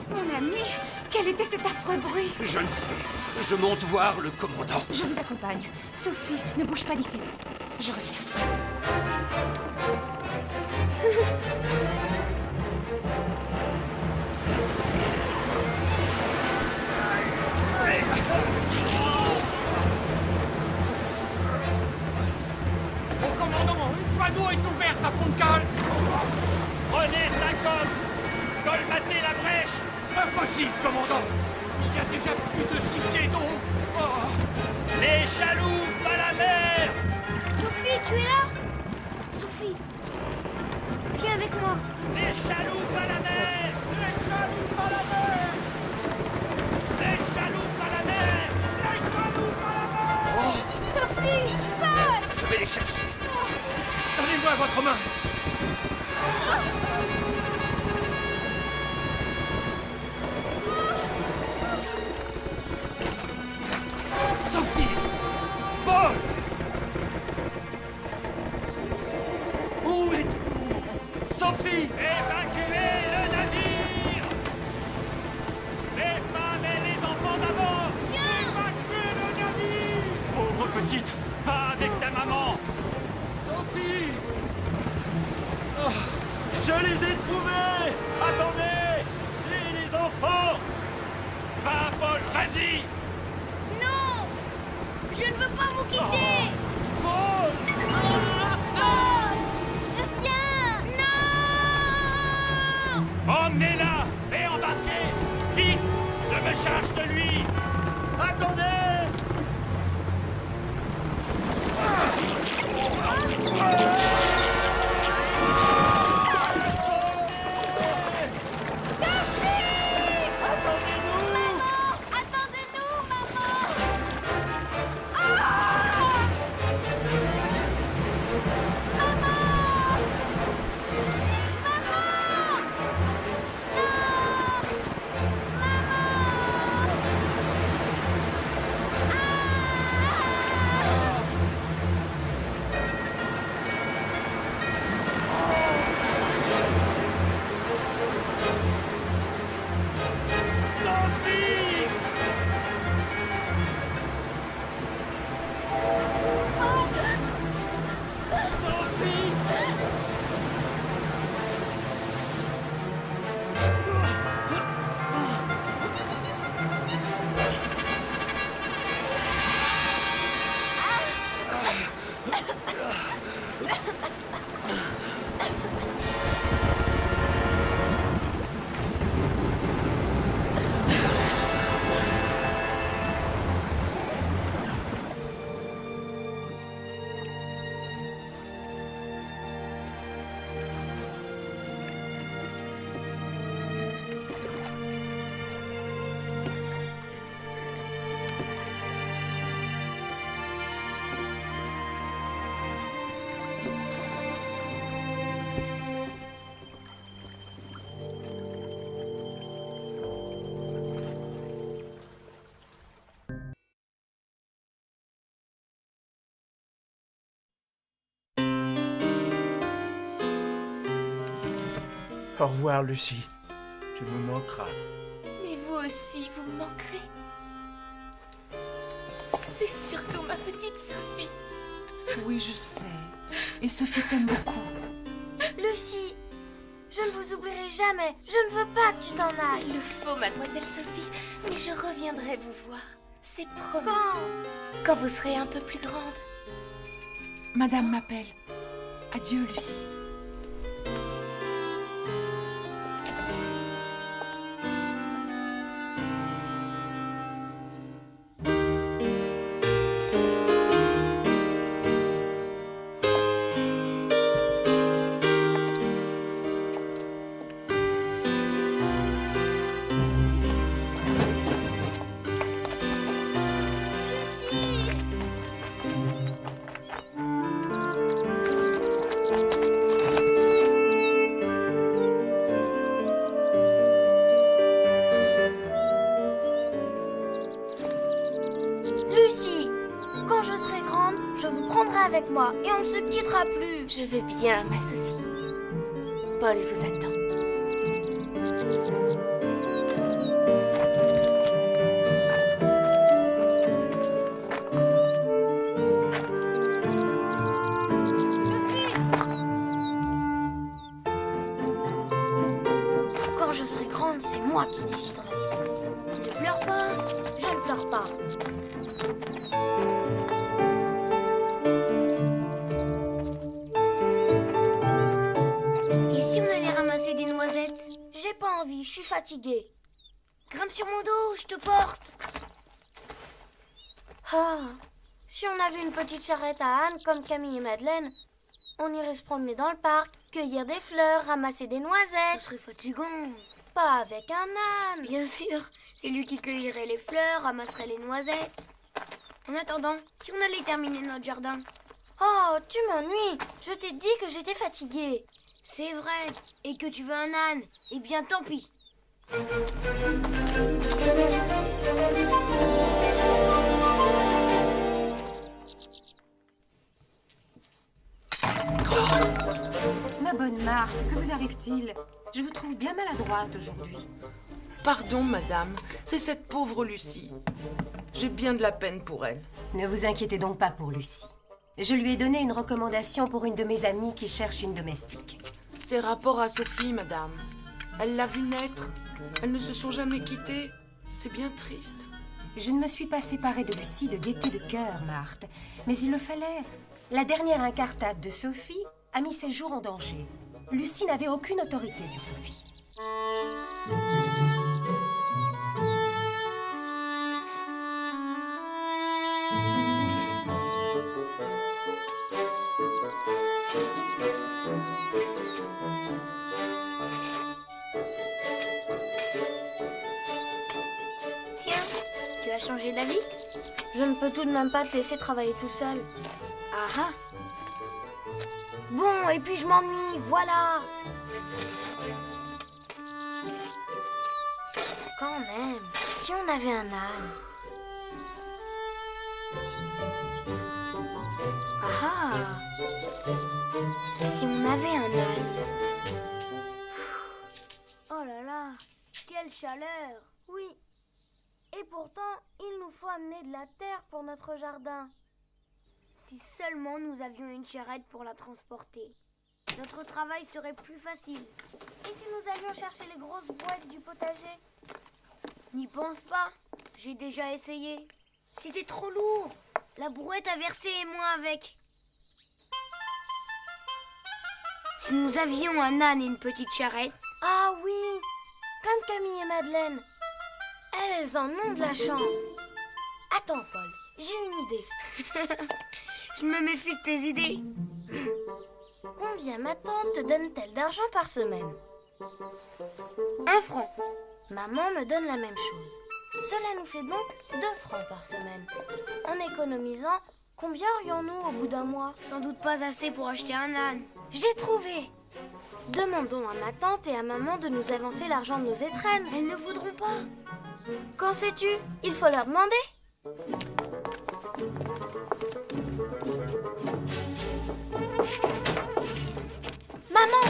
Mon ami, quel était cet affreux bruit? Je ne sais. Je monte voir le commandant. Je vous accompagne. Sophie, ne bouge pas d'ici. Je reviens. Au commandement, une voie d'eau est ouverte à fond de cale. Prenez 5 hommes. Colmatez la brèche. Impossible, commandant. Il y a déjà plus de 6 pieds d'eau. Oh. Les chaloupes à la mer. Sophie, tu es là? Sophie, viens avec moi. Les chaloupes à la mer. Les chaloupes à la mer. Donnez-moi votre main. Sophie! Paul! Où êtes-vous? Sophie! Évacuez le navire! Les femmes et les enfants d'abord! Évacuez le navire! Pauvre petite, va avec ta maman! Sophie! Oh, je les ai trouvés! Attendez! J'ai les enfants! Va, Paul, vas-y! Non! Je ne veux pas vous quitter! Paul! Paul! Viens! Non! Emmenez-la et embarquez! Vite! Je me charge de lui! Attendez! Au revoir, Lucie. Tu me manqueras. Mais vous aussi, vous me manquerez. C'est surtout ma petite Sophie. Oui, je sais. Et Sophie t'aime beaucoup. Lucie, je ne vous oublierai jamais. Je ne veux pas que tu t'en ailles. Il le faut, mademoiselle Sophie. Mais je reviendrai vous voir. C'est promis. Quand vous serez un peu plus grande. Madame m'appelle. Adieu, Lucie. avec moi et on ne se quittera plus. Je veux bien, ma Sophie. Paul vous attend. Quand je serai grande, c'est moi qui déciderai. Ne pleure pas, je ne pleure pas. Et si on allait ramasser des noisettes? J'ai pas envie, je suis fatiguée. Grimpe sur mon dos, je te porte. Ah, si on avait une petite charrette à âne comme Camille et Madeleine, on irait se promener dans le parc, cueillir des fleurs, ramasser des noisettes. Ce serait fatigant. Pas avec un âne. Bien sûr, c'est lui qui cueillerait les fleurs, ramasserait les noisettes. En attendant, si on allait terminer notre jardin? Oh, tu m'ennuies. Je t'ai dit que j'étais fatiguée. C'est vrai. Et que tu veux un âne. Eh bien, tant pis. Ma bonne Marthe, que vous arrive-t-il? Je vous trouve bien maladroite aujourd'hui. Pardon, madame, c'est cette pauvre Lucie. J'ai bien de la peine pour elle. Ne vous inquiétez donc pas pour Lucie. Je lui ai donné une recommandation pour une de mes amies qui cherche une domestique. C'est rapport à Sophie, madame. Elle l'a vue naître. Elles ne se sont jamais quittées. C'est bien triste. Je ne me suis pas séparée de Lucie de gaieté de cœur, Marthe. Mais il le fallait. La dernière incartade de Sophie a mis ses jours en danger. Lucie n'avait aucune autorité sur Sophie. Tiens, tu as changé d'avis? Je ne peux tout de même pas te laisser travailler tout seul. Ah ah. Bon, et puis je m'ennuie, voilà. Quand même, si on avait un âne. Ah ah. Si on avait un âne. Oh là là, quelle chaleur. Oui. Et pourtant, il nous faut amener de la terre pour notre jardin. Si seulement nous avions une charrette pour la transporter. Notre travail serait plus facile. Et si nous allions chercher les grosses boîtes du potager? N'y pense pas. J'ai déjà essayé. C'était trop lourd. La brouette a versé et moi avec. Si nous avions un âne et une petite charrette. Ah oui, comme Camille et Madeleine. Elles en ont de la chance. Attends, Paul, j'ai une idée. Je me méfie de tes idées. Combien ma tante te donne-t-elle d'argent par semaine? 1 franc. Maman me donne la même chose. Cela nous fait donc 2 francs par semaine. En économisant, combien aurions-nous au bout d'un mois? Sans doute pas assez pour acheter un âne. J'ai trouvé! Demandons à ma tante et à maman de nous avancer l'argent de nos étrennes. Elles ne voudront pas. Qu'en sais-tu? Il faut leur demander. Maman!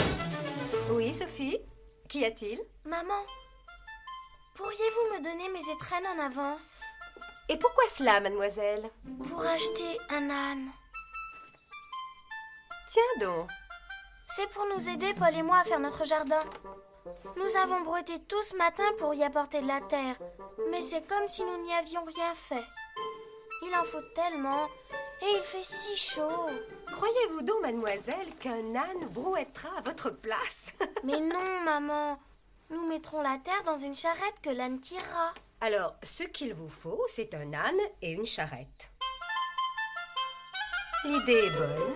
Oui, Sophie? Qu'y a-t-il? Maman, pourriez-vous me donner mes étrennes en avance? Et pourquoi cela, mademoiselle? Pour acheter un âne. Tiens donc. C'est pour nous aider, Paul et moi, à faire notre jardin. Nous avons brouetté tout ce matin pour y apporter de la terre. Mais c'est comme si nous n'y avions rien fait. Il en faut tellement. Et il fait si chaud. Croyez-vous donc, mademoiselle, qu'un âne brouettera à votre place? Mais non, maman. Nous mettrons la terre dans une charrette que l'âne tirera. Alors, ce qu'il vous faut, c'est un âne et une charrette. L'idée est bonne,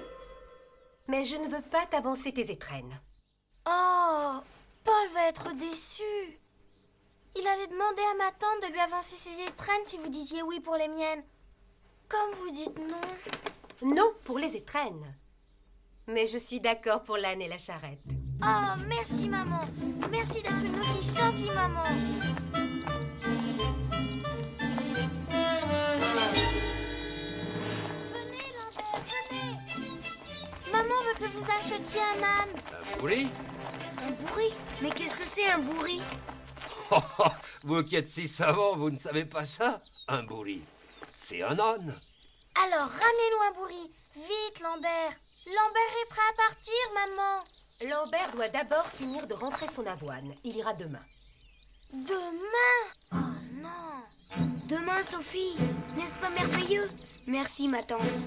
mais je ne veux pas t'avancer tes étrennes. Oh, Paul va être déçu. Il allait demander à ma tante de lui avancer ses étrennes si vous disiez oui pour les miennes. Comme vous dites non. Non pour les étrennes. Mais je suis d'accord pour l'âne et la charrette. Oh, merci, maman. Merci d'être une aussi gentille maman. Venez, Lambert, venez. Maman veut que vous achetiez un âne. Un bourri? Un bourri? Mais qu'est-ce que c'est un bourri? Vous qui êtes si savant, vous ne savez pas ça? Un bourri, c'est un âne. Alors, ramenez-nous un bourri. Vite, Lambert. Lambert est prêt à partir, maman. Lambert doit d'abord finir de rentrer son avoine. Il ira demain. Demain? Oh non. Demain, Sophie. N'est-ce pas merveilleux? Merci, ma tante.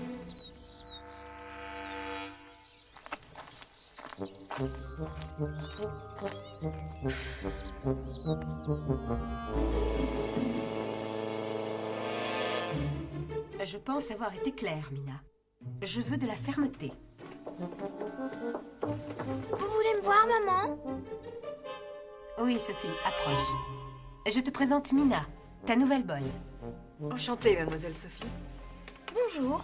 Je pense avoir été claire, Mina. Je veux de la fermeté. Vous voulez me voir, maman? Oui, Sophie, approche. Je te présente Mina, ta nouvelle bonne. Enchantée, mademoiselle Sophie. Bonjour.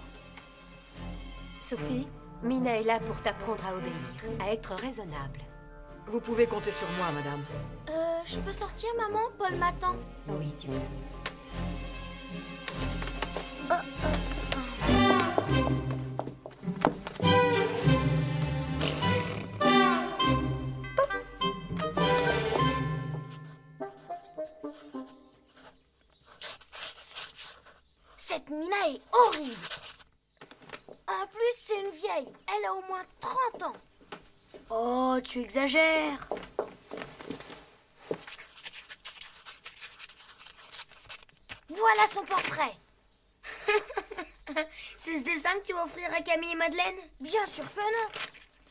Sophie, Mina est là pour t'apprendre à obéir, à être raisonnable. Vous pouvez compter sur moi, madame. Je peux sortir, maman? Paul m'attend. Oui, tu peux. Cette Mina est horrible. En plus, c'est une vieille. Elle a au moins 30 ans. Oh, tu exagères. Voilà son portrait. C'est ce dessin que tu vas offrir à Camille et Madeleine? Bien sûr que non.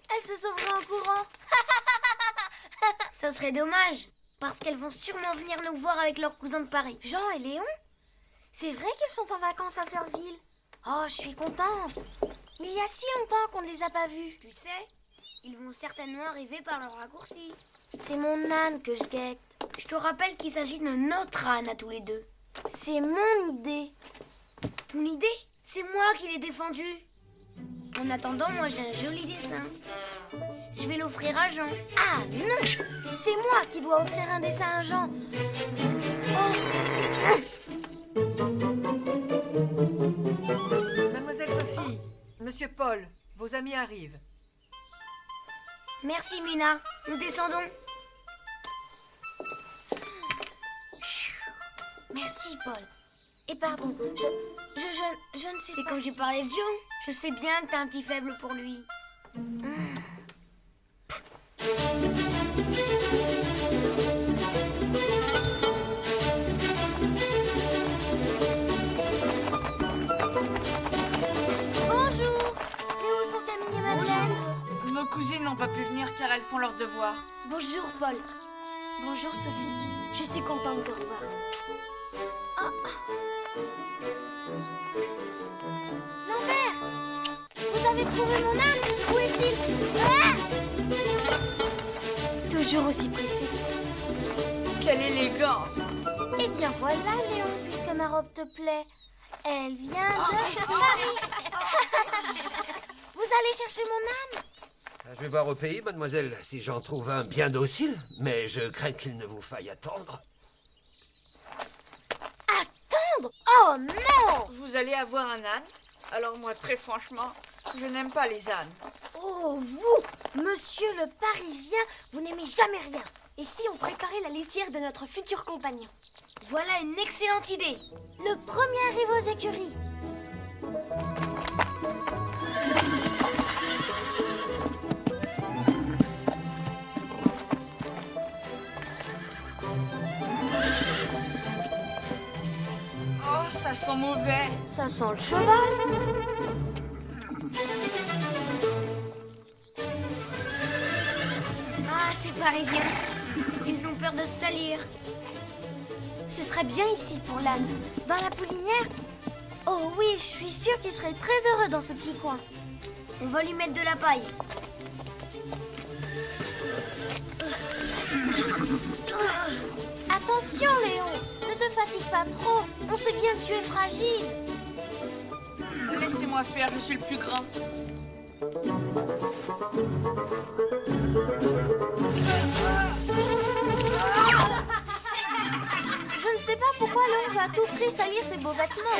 Elle se sauverait en courant. Ça serait dommage, parce qu'elles vont sûrement venir nous voir avec leurs cousins de Paris. Jean et Léon? C'est vrai qu'ils sont en vacances à Fleurville. Oh, je suis contente. Il y a si longtemps qu'on ne les a pas vus. Tu sais, ils vont certainement arriver par le raccourci. C'est mon âne que je guette. Je te rappelle qu'il s'agit de notre âne à tous les deux. C'est mon idée. Ton idée? C'est moi qui l'ai défendue. En attendant, moi j'ai un joli dessin. Je vais l'offrir à Jean. Ah non! C'est moi qui dois offrir un dessin à Jean. Mademoiselle Sophie, Monsieur Paul, vos amis arrivent. Merci Mina, nous descendons. Merci Paul. Et pardon, je ne sais C'est pas. quand j'ai parlé de Jean. Je sais bien que t'as un petit faible pour lui. Bonjour. Mais où sont Camille et Madeleine? Nos cousines n'ont pas pu venir car elles font leurs devoirs. Bonjour Paul. Bonjour Sophie. Je suis contente de te revoir. Lambert, vous avez trouvé mon âne? Où est-il? Toujours aussi pressé. Quelle élégance! Eh bien voilà, Léon, puisque ma robe te plaît. Elle vient de Paris. Vous allez chercher mon âne? Je vais voir au pays, mademoiselle, si j'en trouve un bien docile, mais je crains qu'il ne vous faille attendre. Attendre? Oh non! Vous allez avoir un âne? Alors moi, très franchement, je n'aime pas les ânes. Oh, vous, monsieur le Parisien, vous n'aimez jamais rien. Et si on préparait la litière de notre futur compagnon? Voilà une excellente idée. Le premier arrive aux écuries. Oh, ça sent mauvais. Ça sent le cheval. Ah, ces Parisiens. Ils ont peur de se salir. Ce serait bien ici pour l'âne. Dans la poulinière? Oh oui, je suis sûre qu'il serait très heureux dans ce petit coin. On va lui mettre de la paille. Attention, Léon. Ne te fatigue pas trop. On sait bien que tu es fragile. Laissez-moi faire, je suis le plus grand. Je ne sais pas pourquoi Léon va à tout prix salir ses beaux vêtements.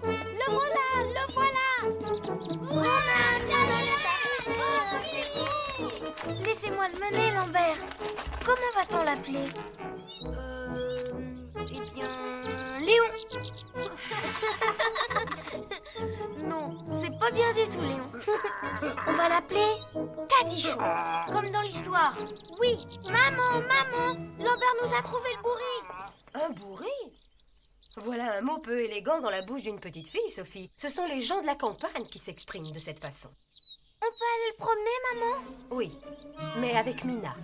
Le voilà, le voilà. Laissez-moi le mener, Lambert. Comment va-t-on l'appeler? Eh bien, Léon. Non, c'est pas bien du tout, Léon. On va l'appeler Cadichou. Comme dans l'histoire. Oui, maman, Lambert nous a trouvé le bourri. Un bourri? Voilà un mot peu élégant dans la bouche d'une petite fille, Sophie. Ce sont les gens de la campagne qui s'expriment de cette façon. On peut aller le promener, maman? Oui, mais avec Mina.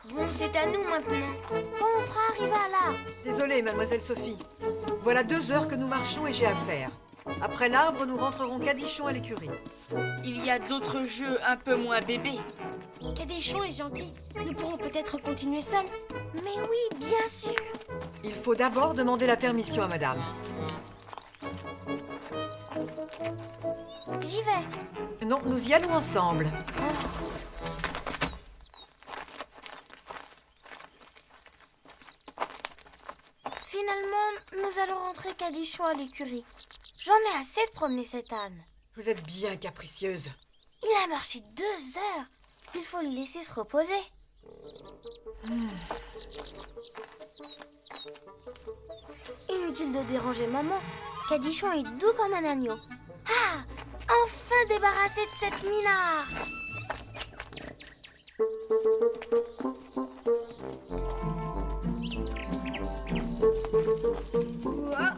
Bon, c'est à nous maintenant. Quand on sera arrivé à l'arbre. Désolée, mademoiselle Sophie. Voilà 2 heures que nous marchons et j'ai affaire. Après l'arbre, nous rentrerons Cadichon à l'écurie. Il y a d'autres jeux un peu moins bébés. Cadichon est gentil. Nous pourrons peut-être continuer seuls. Mais oui, bien sûr. Il faut d'abord demander la permission à madame. J'y vais. Non, nous y allons ensemble. Finalement, nous allons rentrer Cadichon à l'écurie. J'en ai assez de promener cet âne. Vous êtes bien capricieuse. Il a marché 2 heures. Il faut le laisser se reposer. Inutile de déranger maman. Cadichon est doux comme un agneau. Ah, enfin débarrassé de cette minard. Quoi?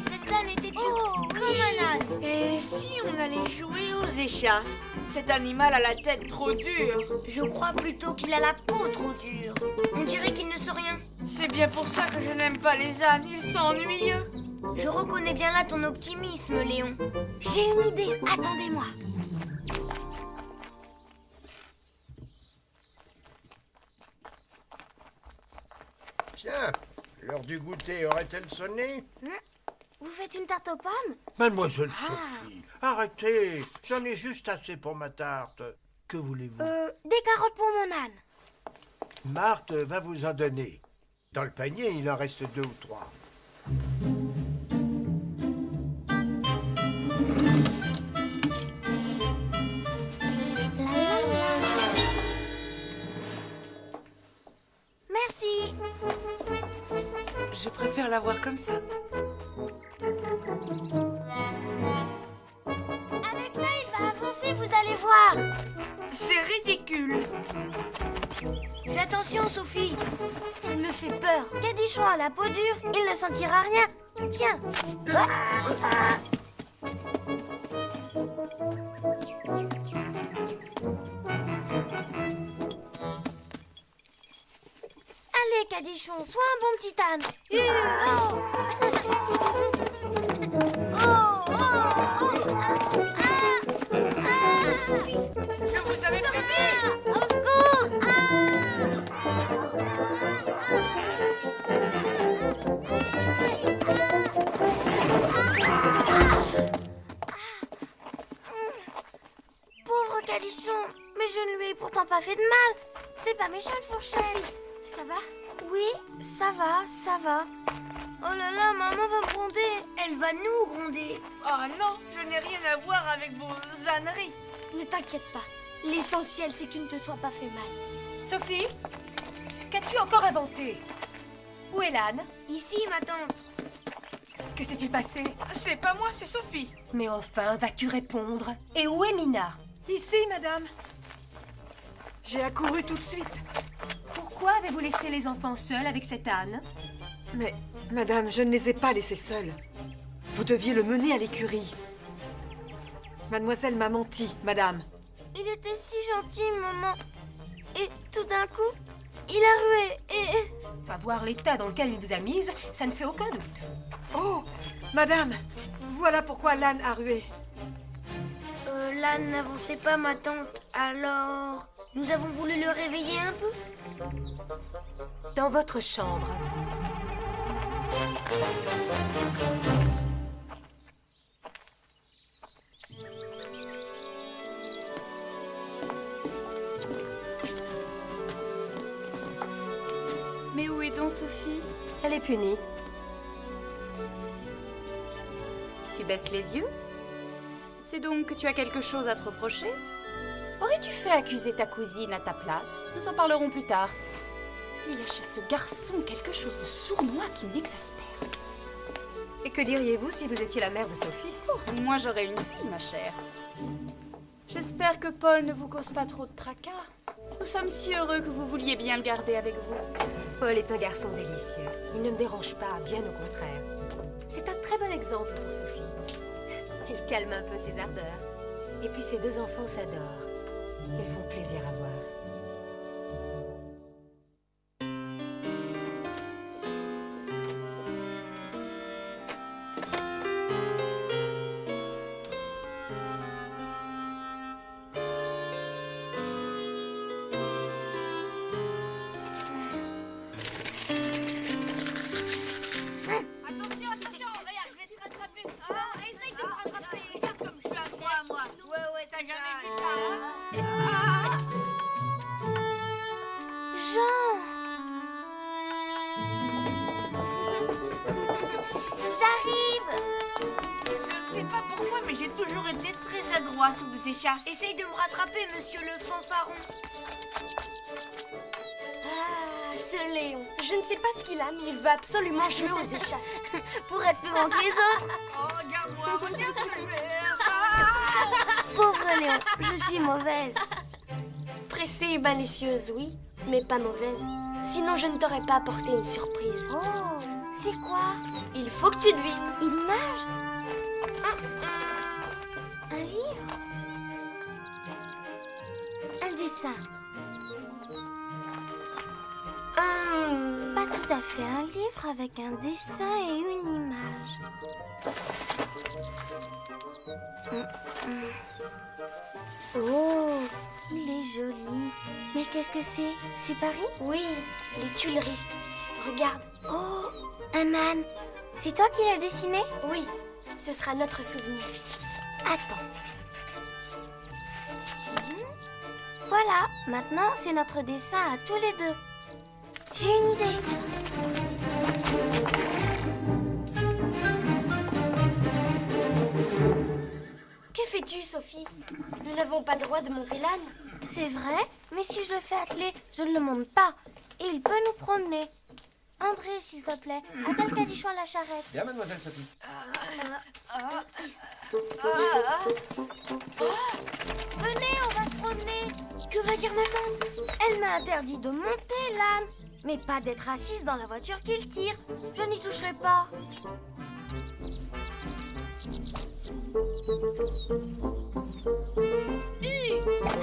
Cet âne était comme un âne. Et si on allait jouer aux échasses? Cet animal a la tête trop dure. Je crois plutôt qu'il a la peau trop dure. On dirait qu'il ne sait rien. C'est bien pour ça que je n'aime pas les ânes, ils sont ennuyeux. Je reconnais bien là ton optimisme, Léon. J'ai une idée, attendez-moi. Tiens, l'heure du goûter aurait-elle sonné? Vous faites une tarte aux pommes? Mademoiselle Sophie, arrêtez. J'en ai juste assez pour ma tarte. Que voulez-vous? Des carottes pour mon âne. Marthe va vous en donner. Dans le panier, il en reste 2 ou 3. Merci. Je préfère la voir comme ça. Avec ça, il va avancer, vous allez voir. C'est ridicule. Fais attention, Sophie. Il me fait peur. Cadichon a la peau dure, il ne sentira rien. Tiens. Allez, Cadichon, sois un bon petit âne. Je vous avais prévenu. Au secours. Pauvre Cadichon, mais je ne lui ai pourtant pas fait de mal. C'est pas méchant de fourchette. Ça va? Oui, ça va, ça va. Oh là là, maman va me gronder. Elle va nous gronder. Oh non, je n'ai rien à voir avec vos âneries. Ne t'inquiète pas. L'essentiel, c'est qu'il ne te soit pas fait mal. Sophie, qu'as-tu encore inventé? Où est l'âne? Ici, ma tante. Que s'est-il passé? C'est pas moi, c'est Sophie. Mais enfin, vas-tu répondre? Et où est Mina? Ici, madame. J'ai accouru tout de suite. Pourquoi avez-vous laissé les enfants seuls avec cet âne? Mais, madame, je ne les ai pas laissés seuls. Vous deviez le mener à l'écurie. Mademoiselle m'a menti, madame. Il était si gentil, maman. Et tout d'un coup, il a rué et... À voir l'état dans lequel il vous a mise, ça ne fait aucun doute. Oh, madame, voilà pourquoi l'âne a rué. L'âne n'avançait pas, ma tante. Alors, nous avons voulu le réveiller un peu. Dans votre chambre. Mais où est donc Sophie? Elle est punie. Tu baisses les yeux? C'est donc que tu as quelque chose à te reprocher? Aurais-tu fait accuser ta cousine à ta place? Nous en parlerons plus tard. Il y a chez ce garçon quelque chose de sournois qui m'exaspère. Et que diriez-vous si vous étiez la mère de Sophie? Oh, moi j'aurais une fille, ma chère. J'espère que Paul ne vous cause pas trop de tracas. Nous sommes si heureux que vous vouliez bien le garder avec vous. Paul est un garçon délicieux. Il ne me dérange pas, bien au contraire. C'est un très bon exemple pour Sophie. Il calme un peu ses ardeurs. Et puis ses 2 enfants s'adorent. Ils font plaisir à voir. pas pourquoi, mais j'ai toujours été très adroit sur des échasses. Essaye de me rattraper, monsieur le fanfaron. Ah, ce Léon. Je ne sais pas ce qu'il a, mais il veut absolument jouer aux échasses. Pour être plus grand que les autres. Oh, regarde-moi, regarde ce que je vais faire. Pauvre Léon, je suis mauvaise. Pressée et malicieuse, oui, mais pas mauvaise. Sinon, je ne t'aurais pas apporté une surprise. Oh, c'est quoi? Il faut que tu devines. Une image? Un livre? Un dessin? Pas tout à fait. Un livre avec un dessin et une image. Oh, qu'il est joli. Mais qu'est-ce que c'est? C'est Paris? Oui, les Tuileries. Regarde. Oh, un âne. C'est toi qui l'as dessiné? Oui, ce sera notre souvenir. Attends. Voilà, maintenant c'est notre dessin à tous les deux. J'ai une idée. Que fais-tu, Sophie? Nous n'avons pas le droit de monter l'âne. C'est vrai, mais si je le fais atteler, je ne le monte pas. Et il peut nous promener. André, s'il te plaît, attelle Cadichon à la charrette. Bien, mademoiselle Sophie. Venez, on va se promener. Que va dire ma tante? Elle m'a interdit de monter l'âne, mais pas d'être assise dans la voiture qu'il tire. Je n'y toucherai pas.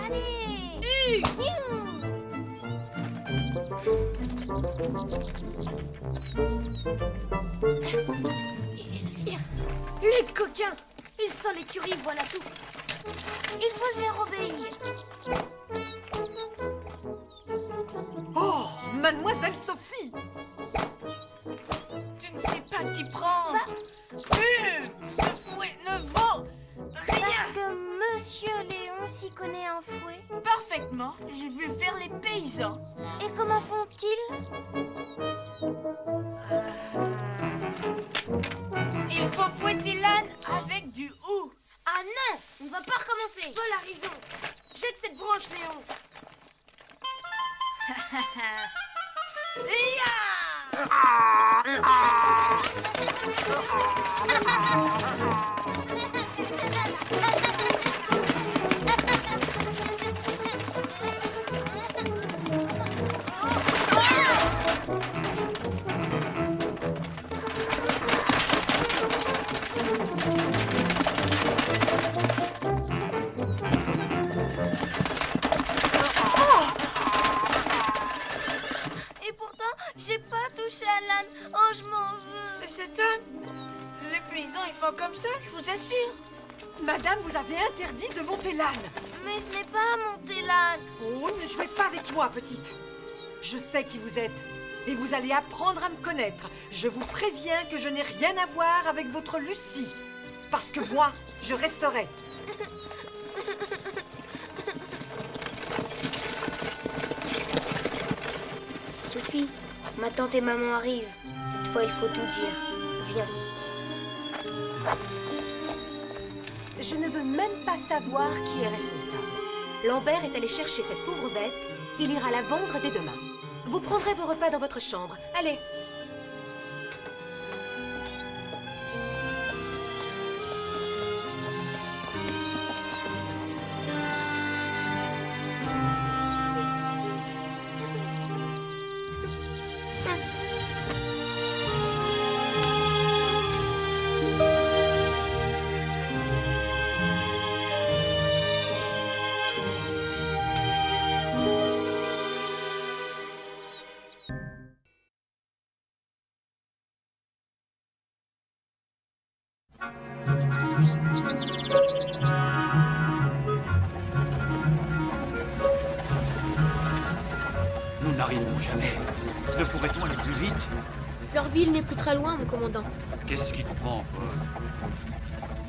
Allez! Les coquins! Ils sont l'écurie, voilà tout. Il faut le faire obéir. Oh, mademoiselle Sophie! Tu ne sais pas t'y prendre. Ce fouet ne vaut rien. Parce que Monsieur Léon s'y connaît en fouet. Parfaitement. J'ai vu faire les paysans. Et comment font-ils? Il faut fouetter l'âne avec du hou. Ah non! On ne va pas recommencer. Paul a raison. Jette cette branche, Léon. Et pourtant, j'ai pas touché à l'âne. Oh, je m'en veux. C'est cet âne. Les paysans, ils font comme ça, je vous assure. Madame, vous avez interdit de monter l'âne. Mais je n'ai pas monté l'âne. Oh, ne jouez pas avec moi, petite. Je sais qui vous êtes. Et vous allez apprendre à me connaître. Je vous préviens que je n'ai rien à voir avec votre Lucie. Parce que moi, je resterai. Sophie, ma tante et maman arrivent. Cette fois, il faut tout dire. Viens. Je ne veux même pas savoir qui est responsable. Lambert est allé chercher cette pauvre bête. Il ira la vendre dès demain. Vous prendrez vos repas dans votre chambre. Allez. Nous n'arriverons jamais. Ne pourrait-on aller plus vite? Fleurville n'est plus très loin, mon commandant. Qu'est-ce qui te prend, Paul?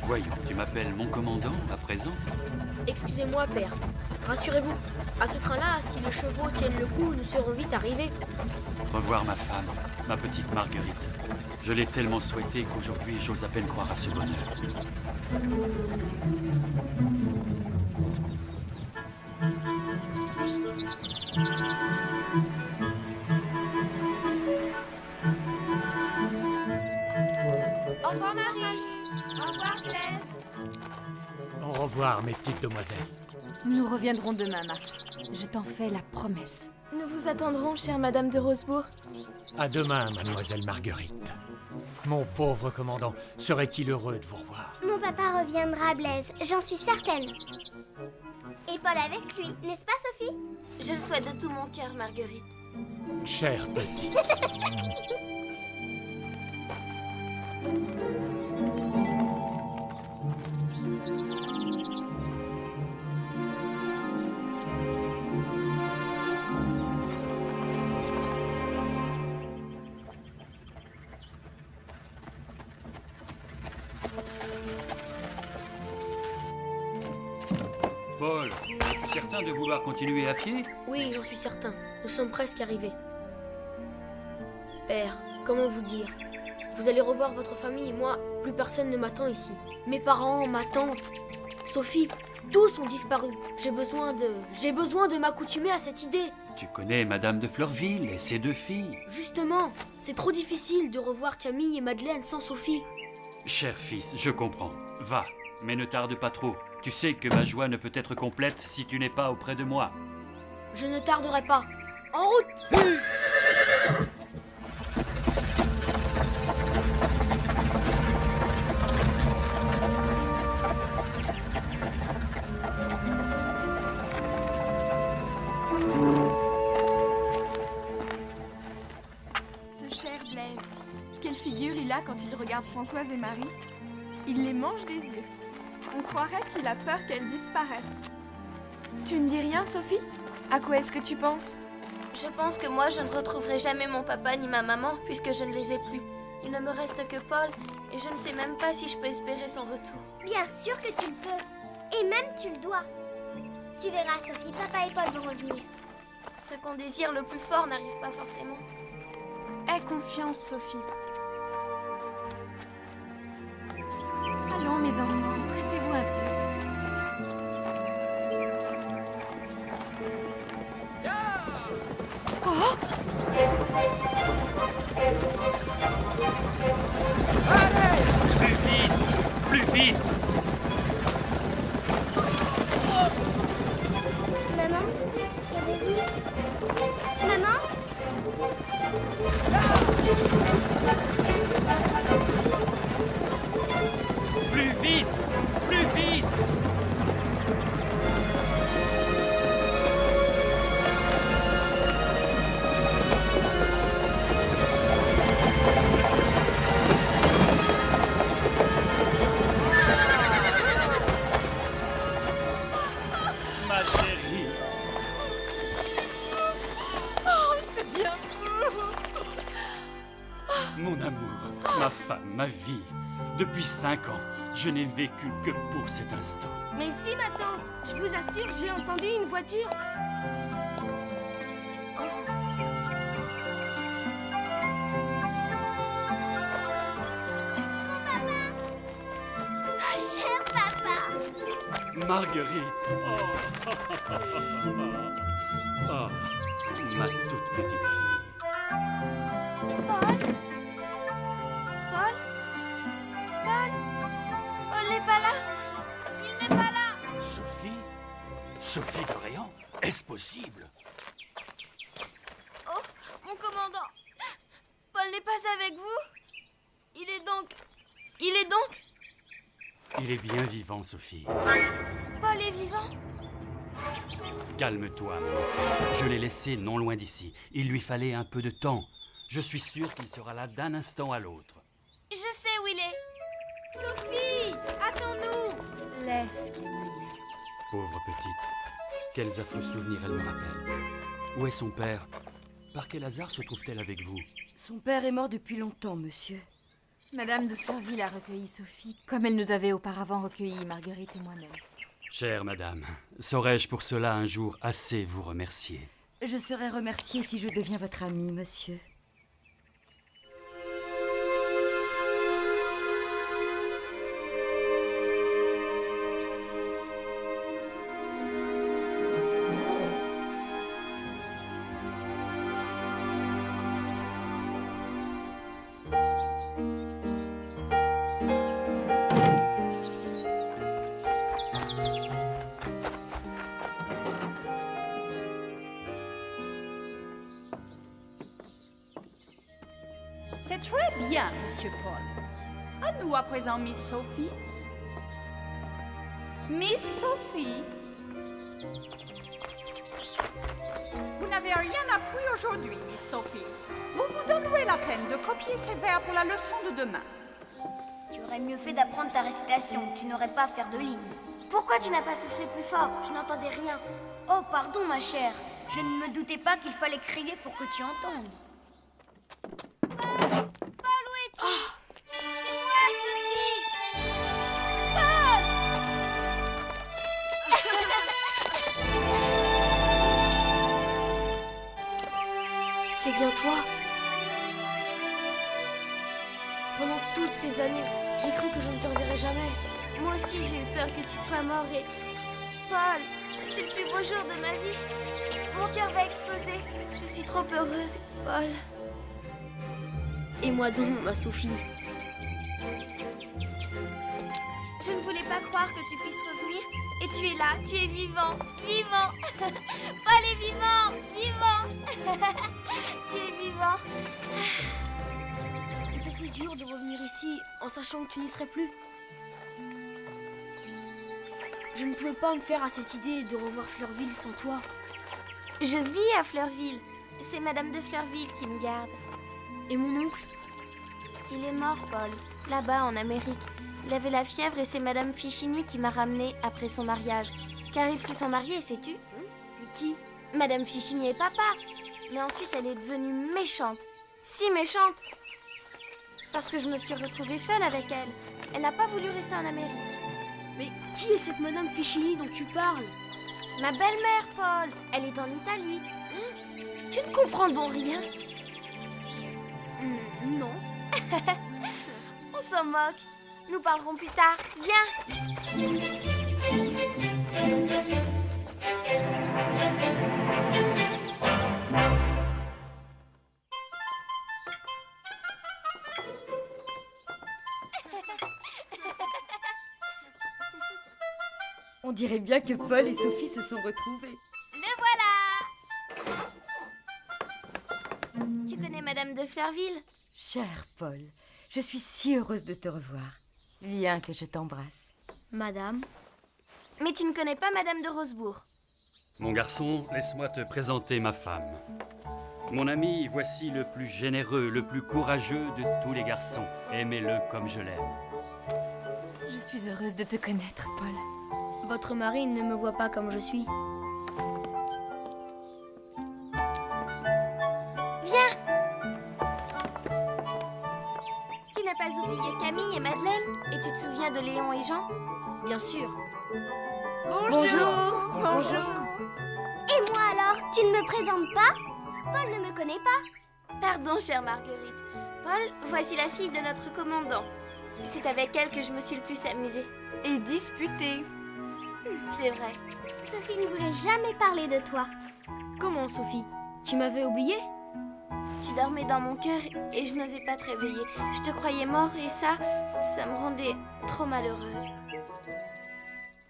Voyons, tu m'appelles mon commandant à présent? Excusez-moi, père. Rassurez-vous, à ce train-là, si les chevaux tiennent le coup, nous serons vite arrivés. Revoir ma femme, ma petite Marguerite. Je l'ai tellement souhaité qu'aujourd'hui j'ose à peine croire à ce bonheur. Au revoir Marie. Au revoir Blaise. Au revoir, mes petites demoiselles. Nous reviendrons demain, Marc. Je t'en fais la promesse. Nous vous attendrons, chère Madame de Rosebourg. À demain, mademoiselle Marguerite. Mon pauvre commandant, serait-il heureux de vous revoir? Mon papa reviendra, Blaise, j'en suis certaine. Et Paul avec lui, n'est-ce pas, Sophie? Je le souhaite de tout mon cœur, Marguerite. Chère petite. Paul, es-tu certain de vouloir continuer à pied? Oui, j'en suis certain. Nous sommes presque arrivés. Père, comment vous dire? Vous allez revoir votre famille. Moi, plus personne ne m'attend ici. Mes parents, ma tante, Sophie, tous ont disparu. J'ai besoin de m'accoutumer à cette idée. Tu connais Madame de Fleurville et ses 2 filles. Justement, c'est trop difficile de revoir Camille et Madeleine sans Sophie. Cher fils, je comprends. Va, mais ne tarde pas trop. Tu sais que ma joie ne peut être complète si tu n'es pas auprès de moi. Je ne tarderai pas. En route! Ce cher Blaise, quelle figure il a quand il regarde Françoise et Marie. Il les mange des yeux. On croirait qu'il a peur qu'elles disparaissent. Tu ne dis rien, Sophie? À quoi est-ce que tu penses? Je pense que moi, je ne retrouverai jamais mon papa ni ma maman, puisque je ne les ai plus. Il ne me reste que Paul, et je ne sais même pas si je peux espérer son retour. Bien sûr que tu le peux. Et même tu le dois. Tu verras, Sophie, papa et Paul vont revenir. Ce qu'on désire le plus fort n'arrive pas forcément. Aie confiance, Sophie. Allons, mes enfants, pressez-vous un peu. Oh! Plus vite! Maman, qu'avez-vous? Maman? Plus vite! Plus vite! Ma chérie! Oh, c'est bien! Mon amour, ma femme, ma vie. Depuis 5 ans, je n'ai vécu que pour cet instant. Mais si, ma tante, je vous assure, j'ai entendu une voiture. Cher papa. Marguerite! Oh, oh, ma toute petite fille. Paul? Paul n'est pas là. Il n'est pas là. Sophie? Sophie de Réan? Est-ce possible? Oh, mon commandant. Paul n'est pas avec vous. Il est donc... Il est bien vivant, Sophie. Paul est vivant? Calme-toi, mon enfant. Je l'ai laissé non loin d'ici. Il lui fallait un peu de temps. Je suis sûr qu'il sera là d'un instant à l'autre. Je sais où il est. Sophie, attends-nous. Laisse Camille. Pauvre petite. Quels affreux souvenirs elle me rappelle. Où est son père? Par quel hasard se trouve-t-elle avec vous? Son père est mort depuis longtemps, monsieur. Madame de Fleurville a recueilli Sophie, comme elle nous avait auparavant recueilli Marguerite et moi-même. Chère madame, saurais-je pour cela un jour assez vous remercier? Je serai remerciée si je deviens votre amie, monsieur. C'est très bien, Monsieur Paul. À nous à présent, Miss Sophie. Miss Sophie. Vous n'avez rien appris aujourd'hui, Miss Sophie. Vous vous donnerez la peine de copier ces vers pour la leçon de demain. Tu aurais mieux fait d'apprendre ta récitation. Tu n'aurais pas à faire de lignes. Pourquoi tu n'as pas soufflé plus fort? Je n'entendais rien. Oh, pardon, ma chère. Je ne me doutais pas qu'il fallait crier pour que tu entendes. Paul, où es-tu? C'est moi, Sophie. Paul. C'est bien toi. Pendant toutes ces années, j'ai cru que je ne te reverrais jamais. Moi aussi, j'ai eu peur que tu sois mort et... Paul, c'est le plus beau jour de ma vie. Mon cœur va exploser. Je suis trop heureuse, Paul. Et moi donc, ma Sophie. Je ne voulais pas croire que tu puisses revenir. Et tu es là, tu es vivant, vivant. Paul est vivant, vivant. Tu es vivant. C'était si dur de revenir ici en sachant que tu n'y serais plus. Je ne pouvais pas me faire à cette idée de revoir Fleurville sans toi. Je vis à Fleurville. C'est Madame de Fleurville qui me garde. Et mon oncle? Il est mort, Paul, là-bas en Amérique. Il avait la fièvre et c'est Madame Fichini qui m'a ramené après son mariage. Car ils se sont mariés, sais-tu? Qui? Madame Fichini et papa. Mais ensuite, elle est devenue méchante. Si méchante. Parce que je me suis retrouvée seule avec elle. Elle n'a pas voulu rester en Amérique. Mais qui est cette Madame Fichini dont tu parles? Ma belle-mère, Paul. Elle est en Italie. Tu ne comprends donc rien? Non. On s'en moque. Nous parlerons plus tard. Viens. On dirait bien que Paul et Sophie se sont retrouvés. Le voilà. Tu connais Madame de Fleurville? Cher Paul, je suis si heureuse de te revoir. Viens que je t'embrasse. Madame? Mais tu ne connais pas Madame de Rosebourg? Mon garçon, laisse-moi te présenter ma femme. Mon ami, voici le plus généreux, le plus courageux de tous les garçons. Aimez-le comme je l'aime. Je suis heureuse de te connaître, Paul. Votre mari ne me voit pas comme je suis. Viens. Tu n'as pas oublié Camille et Madeleine? Et tu te souviens de Léon et Jean? Bien sûr. Bonjour. Bonjour. Et moi alors, tu ne me présentes pas? Paul ne me connaît pas. Pardon, chère Marguerite. Paul, voici la fille de notre commandant. C'est avec elle que je me suis le plus amusée. Et disputée. C'est vrai. Sophie ne voulait jamais parler de toi. Comment, Sophie? Tu m'avais oubliée? Tu dormais dans mon cœur et je n'osais pas te réveiller. Je te croyais mort et ça me rendait trop malheureuse.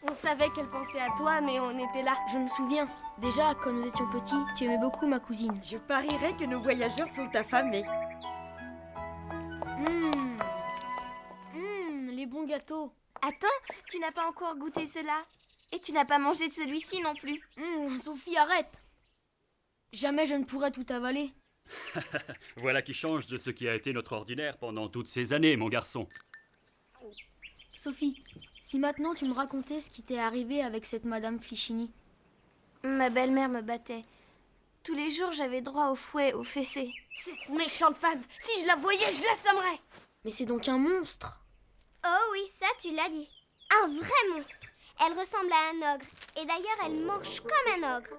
On savait qu'elle pensait à toi, mais on était là. Je me souviens. Déjà, quand nous étions petits, tu aimais beaucoup ma cousine. Je parierais que nos voyageurs sont affamés. Les bons gâteaux. Attends, tu n'as pas encore goûté cela. Et tu n'as pas mangé de celui-ci non plus. Sophie, arrête. Jamais je ne pourrais tout avaler. Voilà qui change de ce qui a été notre ordinaire pendant toutes ces années, mon garçon. Sophie, si maintenant tu me racontais ce qui t'est arrivé avec cette Madame Fichini. Ma belle-mère me battait. Tous les jours, j'avais droit au fouet, au fessé. Cette méchante femme, si je la voyais, je l'assommerais. Mais c'est donc un monstre. Oh oui, ça tu l'as dit. Un vrai monstre. Elle ressemble à un ogre. Et d'ailleurs, elle mange comme un ogre.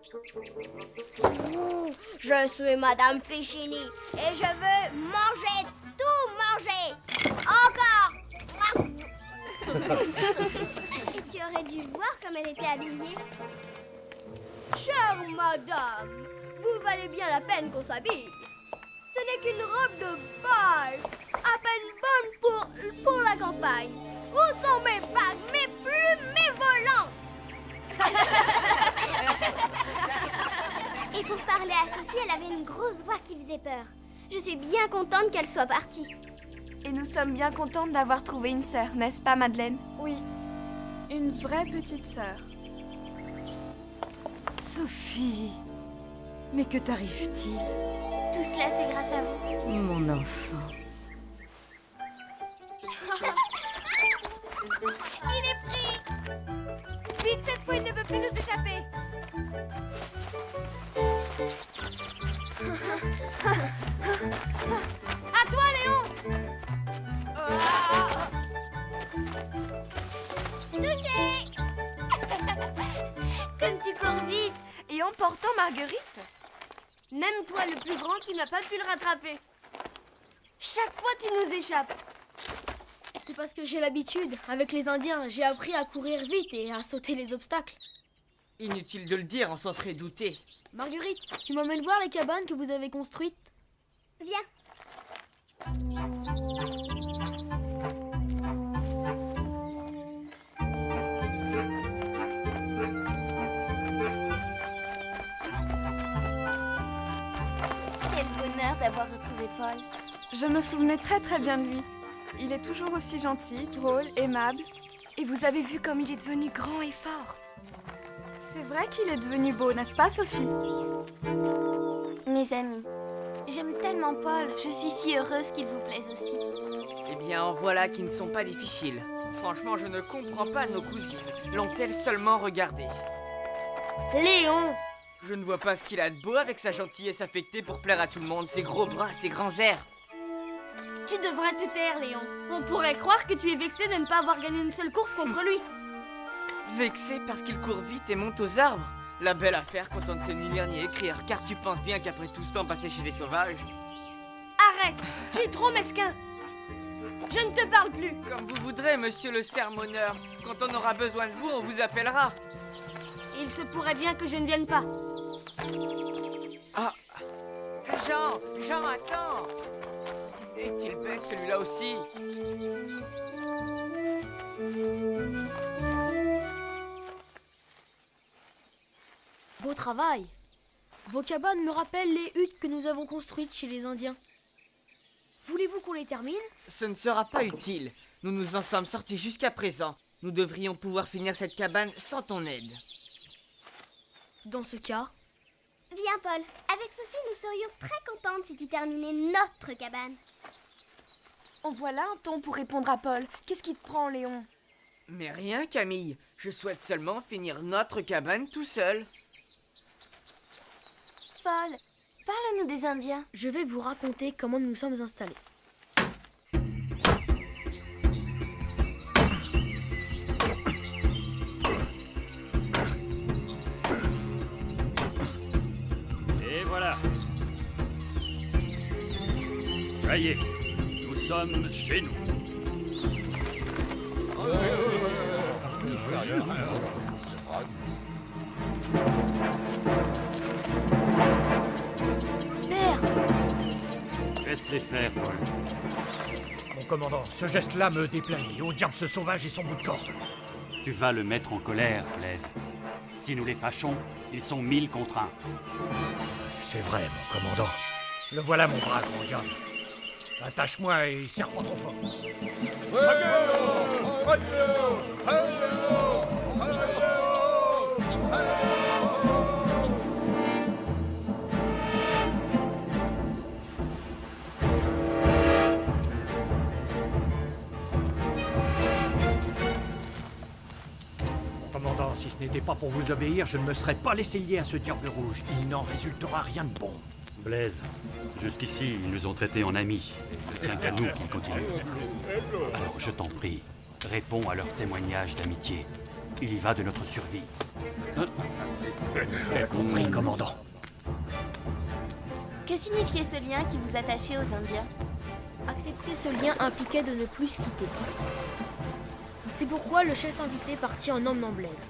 Je suis Madame Fichini et je veux manger, tout manger. Encore. Et tu aurais dû voir comme elle était habillée. Chère madame, vous valez bien la peine qu'on s'habille. Ce n'est qu'une robe de bal, à peine bonne pour la campagne. Où sont mes bagues, mes plumes, mes volants? Et pour parler à Sophie, elle avait une grosse voix qui faisait peur. Je suis bien contente qu'elle soit partie. Et nous sommes bien contentes d'avoir trouvé une sœur, n'est-ce pas, Madeleine? Oui, une vraie petite sœur. Sophie, mais que t'arrive-t-il? Tout cela, c'est grâce à vous. Mon enfant. Il est pris. Vite, cette fois, il ne peut plus nous échapper. À toi, Léon. Touché. Comme tu cours vite. Et en portant Marguerite. Même toi, le plus grand, tu n'as pas pu le rattraper. Chaque fois, tu nous échappes. C'est parce que j'ai l'habitude. Avec les Indiens, j'ai appris à courir vite et à sauter les obstacles. Inutile de le dire, on s'en serait douté. Marguerite, tu m'emmènes voir les cabanes que vous avez construites? Viens. Quel bonheur d'avoir retrouvé Paul. Je me souvenais très bien de lui. Il est toujours aussi gentil, drôle, aimable. Et vous avez vu comme il est devenu grand et fort. C'est vrai qu'il est devenu beau, n'est-ce pas, Sophie? Mes amis, j'aime tellement Paul. Je suis si heureuse qu'il vous plaise aussi. Eh bien, en voilà qui ne sont pas difficiles. Franchement, je ne comprends pas nos cousines. L'ont-elles seulement regardé? Léon! Je ne vois pas ce qu'il a de beau avec sa gentillesse affectée pour plaire à tout le monde, ses gros bras, ses grands airs. Tu devrais te taire, Léon. On pourrait croire que tu es vexé de ne pas avoir gagné une seule course contre lui. Vexé parce qu'il court vite et monte aux arbres? La belle affaire quand on ne sait ni lire ni écrire, car tu penses bien qu'après tout ce temps passé chez les sauvages... Arrête! Tu es trop mesquin! Je ne te parle plus! Comme vous voudrez, monsieur le sermonneur. Quand on aura besoin de vous, on vous appellera. Il se pourrait bien que je ne vienne pas. Ah! Jean, attends! Est-il bête celui-là aussi? Beau travail. Vos cabanes me rappellent les huttes que nous avons construites chez les Indiens. Voulez-vous qu'on les termine? Ce ne sera pas utile. Nous nous en sommes sortis jusqu'à présent. Nous devrions pouvoir finir cette cabane sans ton aide. Dans ce cas... Viens, Paul. Avec Sophie, nous serions très contentes si tu terminais notre cabane. En voilà un ton pour répondre à Paul. Qu'est-ce qui te prend, Léon? Mais rien, Camille. Je souhaite seulement finir notre cabane tout seul. Paul, parle-nous des Indiens. Je vais vous raconter comment nous nous sommes installés. Et voilà. Ça y est, nous sommes chez nous. Père! Laisse-les faire, Paul. Mon commandant, ce geste-là me déplaît. Et au diable ce sauvage et son bout de corde. Tu vas le mettre en colère, Blaise. Si nous les fâchons, ils sont 1000 contre 1. C'est vrai, mon commandant. Le voilà, mon bras, grand diable. Attache-moi et serre-moi trop fort. Commandant, si ce n'était pas pour vous obéir, je ne me serais pas laissé lier à ce diable rouge. Il n'en résultera rien de bon. Blaise, jusqu'ici, ils nous ont traités en amis. Il ne tient qu'à nous qu'ils continuent. Alors, je t'en prie, réponds à leur témoignage d'amitié. Il y va de notre survie. Bien compris, commandant. Que signifiait ce lien qui vous attachait aux Indiens? Accepter ce lien impliquait de ne plus se quitter. C'est pourquoi le chef invité partit en emmenant Blaise.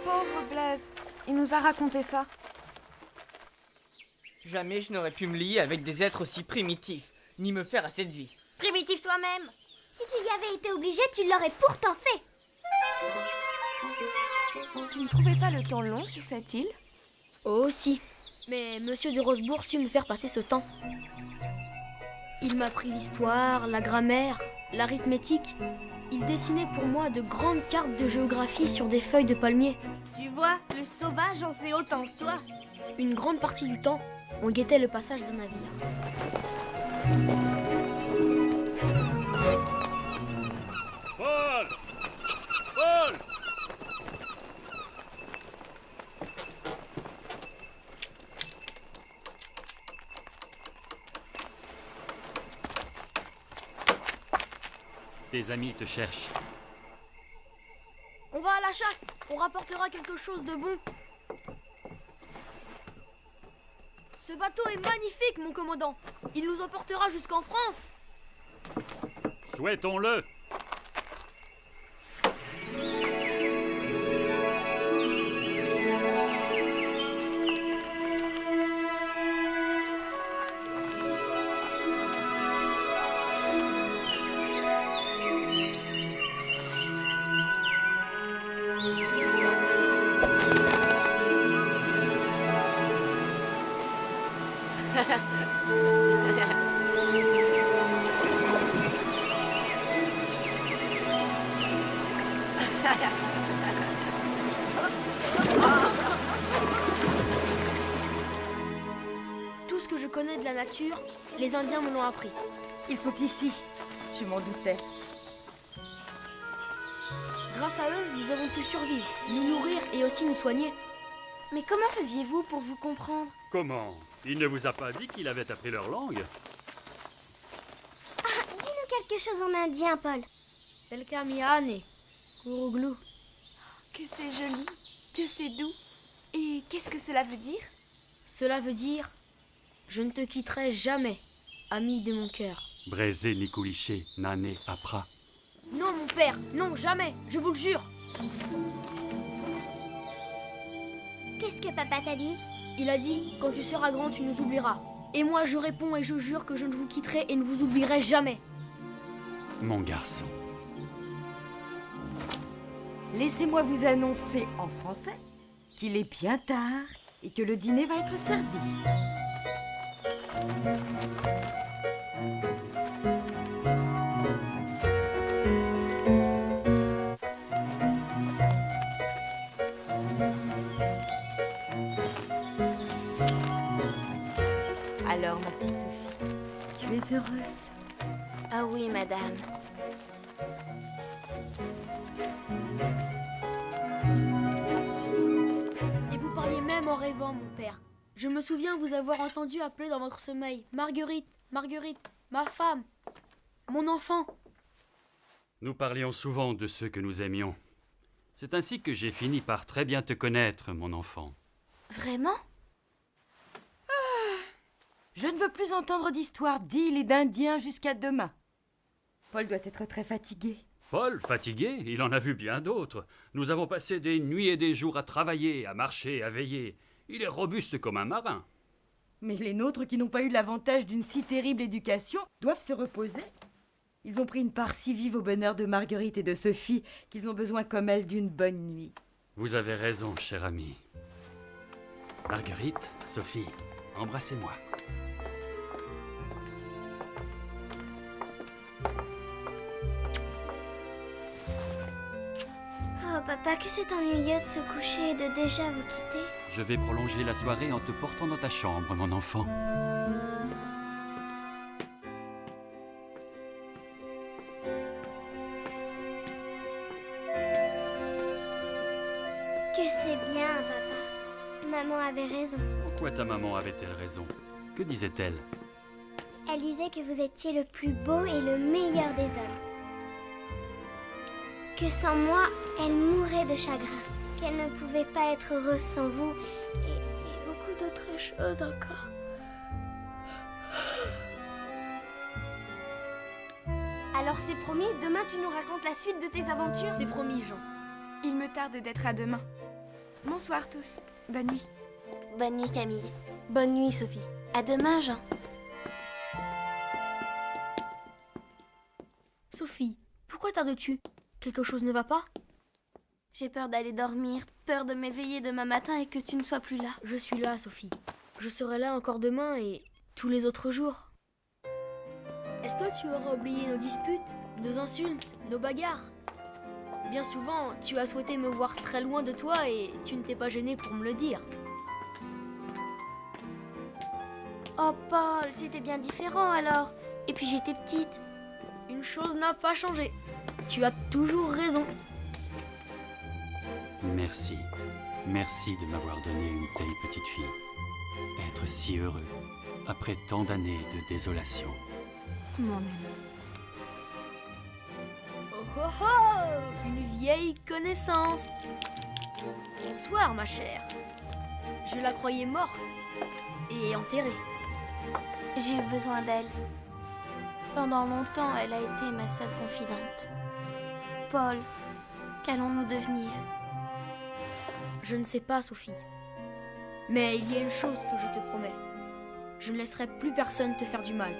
Pauvre Blaise, il nous a raconté ça. Jamais je n'aurais pu me lier avec des êtres aussi primitifs, ni me faire à cette vie. Primitif toi-même. Si tu y avais été obligé, tu l'aurais pourtant fait. Tu ne trouvais pas le temps long sur cette île? Oh si, mais Monsieur de Rosebourg sut me faire passer ce temps. Il m'a appris l'histoire, la grammaire, l'arithmétique. Il dessinait pour moi de grandes cartes de géographie sur des feuilles de palmier. Tu vois, le sauvage en sait autant que toi. Une grande partie du temps, on guettait le passage d'un navire. Paul! Paul! Tes amis te cherchent. On va à la chasse, on rapportera quelque chose de bon. Ce bateau est magnifique, mon commandant. Il nous emportera jusqu'en France. Souhaitons-le. Tout ce que je connais de la nature, les Indiens me l'ont appris. Ils sont ici. Je m'en doutais. Grâce à eux, nous avons pu survivre, nous nourrir et aussi nous soigner. Mais comment faisiez-vous pour vous comprendre? Comment? Il ne vous a pas dit qu'il avait appris leur langue? Ah, dis-nous quelque chose en indien, Paul. Telkamiane, Kuruglu. Que c'est joli, que c'est doux. Et qu'est-ce que cela veut dire? Cela veut dire, je ne te quitterai jamais, ami de mon cœur. Brézé Nikouliché, Nané Apra. Non, mon père, non, jamais, je vous le jure. Qu'est-ce que papa t'a dit? Il a dit, quand tu seras grand, tu nous oublieras. Et moi, je réponds et je jure que je ne vous quitterai et ne vous oublierai jamais. Mon garçon. Laissez-moi vous annoncer en français qu'il est bien tard et que le dîner va être servi. Alors, ma petite Sophie, tu es heureuse? Ah oui, madame. Et vous parliez même en rêvant, mon père. Je me souviens vous avoir entendu appeler dans votre sommeil. Marguerite, Marguerite, ma femme, mon enfant. Nous parlions souvent de ceux que nous aimions. C'est ainsi que j'ai fini par très bien te connaître, mon enfant. Vraiment? Je ne veux plus entendre d'histoires d'îles et d'Indiens jusqu'à demain. Paul doit être très fatigué. Paul, fatigué, il en a vu bien d'autres. Nous avons passé des nuits et des jours à travailler, à marcher, à veiller. Il est robuste comme un marin. Mais les nôtres qui n'ont pas eu l'avantage d'une si terrible éducation doivent se reposer. Ils ont pris une part si vive au bonheur de Marguerite et de Sophie qu'ils ont besoin comme elles d'une bonne nuit. Vous avez raison, cher ami. Marguerite, Sophie, embrassez-moi. Oh papa, que c'est ennuyeux de se coucher et de déjà vous quitter. Je vais prolonger la soirée en te portant dans ta chambre, mon enfant. Que c'est bien, papa. Maman avait raison. Pourquoi ta maman avait-elle raison? Que disait-elle? Elle disait que vous étiez le plus beau et le meilleur des hommes. que sans moi, elle mourrait de chagrin, qu'elle ne pouvait pas être heureuse sans vous, et beaucoup d'autres choses encore. Alors c'est promis, demain tu nous racontes la suite de tes aventures? C'est promis, Jean. Il me tarde d'être à demain. Bonsoir tous. Bonne nuit. Bonne nuit, Camille. Bonne nuit, Sophie. À demain, Jean. Sophie, pourquoi tardes-tu? Quelque chose ne va pas? J'ai peur d'aller dormir, peur de m'éveiller demain matin et que tu ne sois plus là. Je suis là, Sophie. Je serai là encore demain et tous les autres jours. Est-ce que tu auras oublié nos disputes, nos insultes, nos bagarres? Bien souvent, tu as souhaité me voir très loin de toi et tu ne t'es pas gêné pour me le dire. Oh, Paul, c'était bien différent alors. Et puis j'étais petite. Une chose n'a pas changé. Tu as toujours raison. Merci. Merci de m'avoir donné une telle petite fille. Être si heureux, après tant d'années de désolation. Mon ami. Oh oh oh! Une vieille connaissance. Bonsoir, ma chère. Je la croyais morte et enterrée. J'ai eu besoin d'elle. Pendant longtemps, elle a été ma seule confidente. Paul, qu'allons-nous devenir? Je ne sais pas, Sophie. Mais il y a une chose que je te promets. Je ne laisserai plus personne te faire du mal.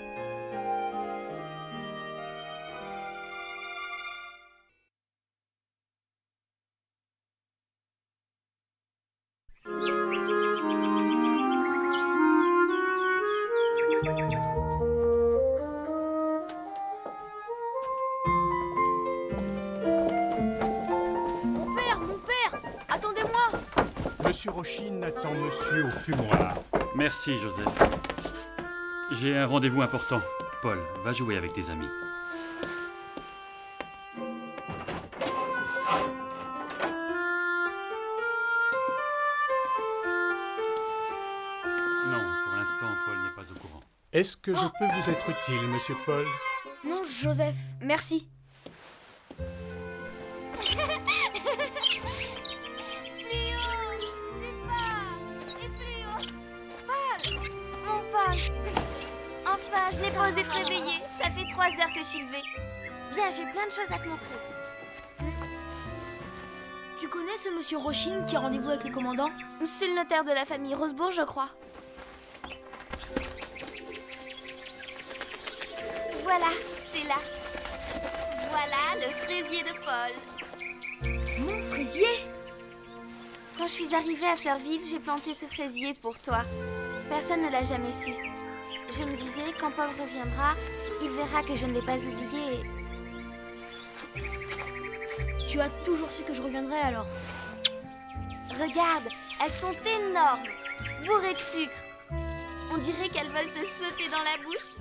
Mon père, attendez-moi! Monsieur Rochine attend monsieur au fumoir. Merci, Joseph. J'ai un rendez-vous important. Paul, va jouer avec tes amis. Non, pour l'instant, Paul n'est pas au courant. Est-ce que je peux vous être utile, monsieur Paul? Non, Joseph, merci. Enfin, je n'ai pas osé te réveiller. Ça fait 3 heures que je suis levée. Viens, j'ai plein de choses à te montrer. Tu connais ce monsieur Rochine qui a rendez-vous avec le commandant? C'est le notaire de la famille Rosebourg, je crois. Voilà, c'est là. Voilà le fraisier de Paul. Mon fraisier? Quand je suis arrivée à Fleurville, j'ai planté ce fraisier pour toi. Personne ne l'a jamais su. Je me disais, quand Paul reviendra, il verra que je ne l'ai pas oublié. Tu as toujours su que je reviendrai alors? Regarde, elles sont énormes, bourrées de sucre. On dirait qu'elles veulent te sauter dans la bouche.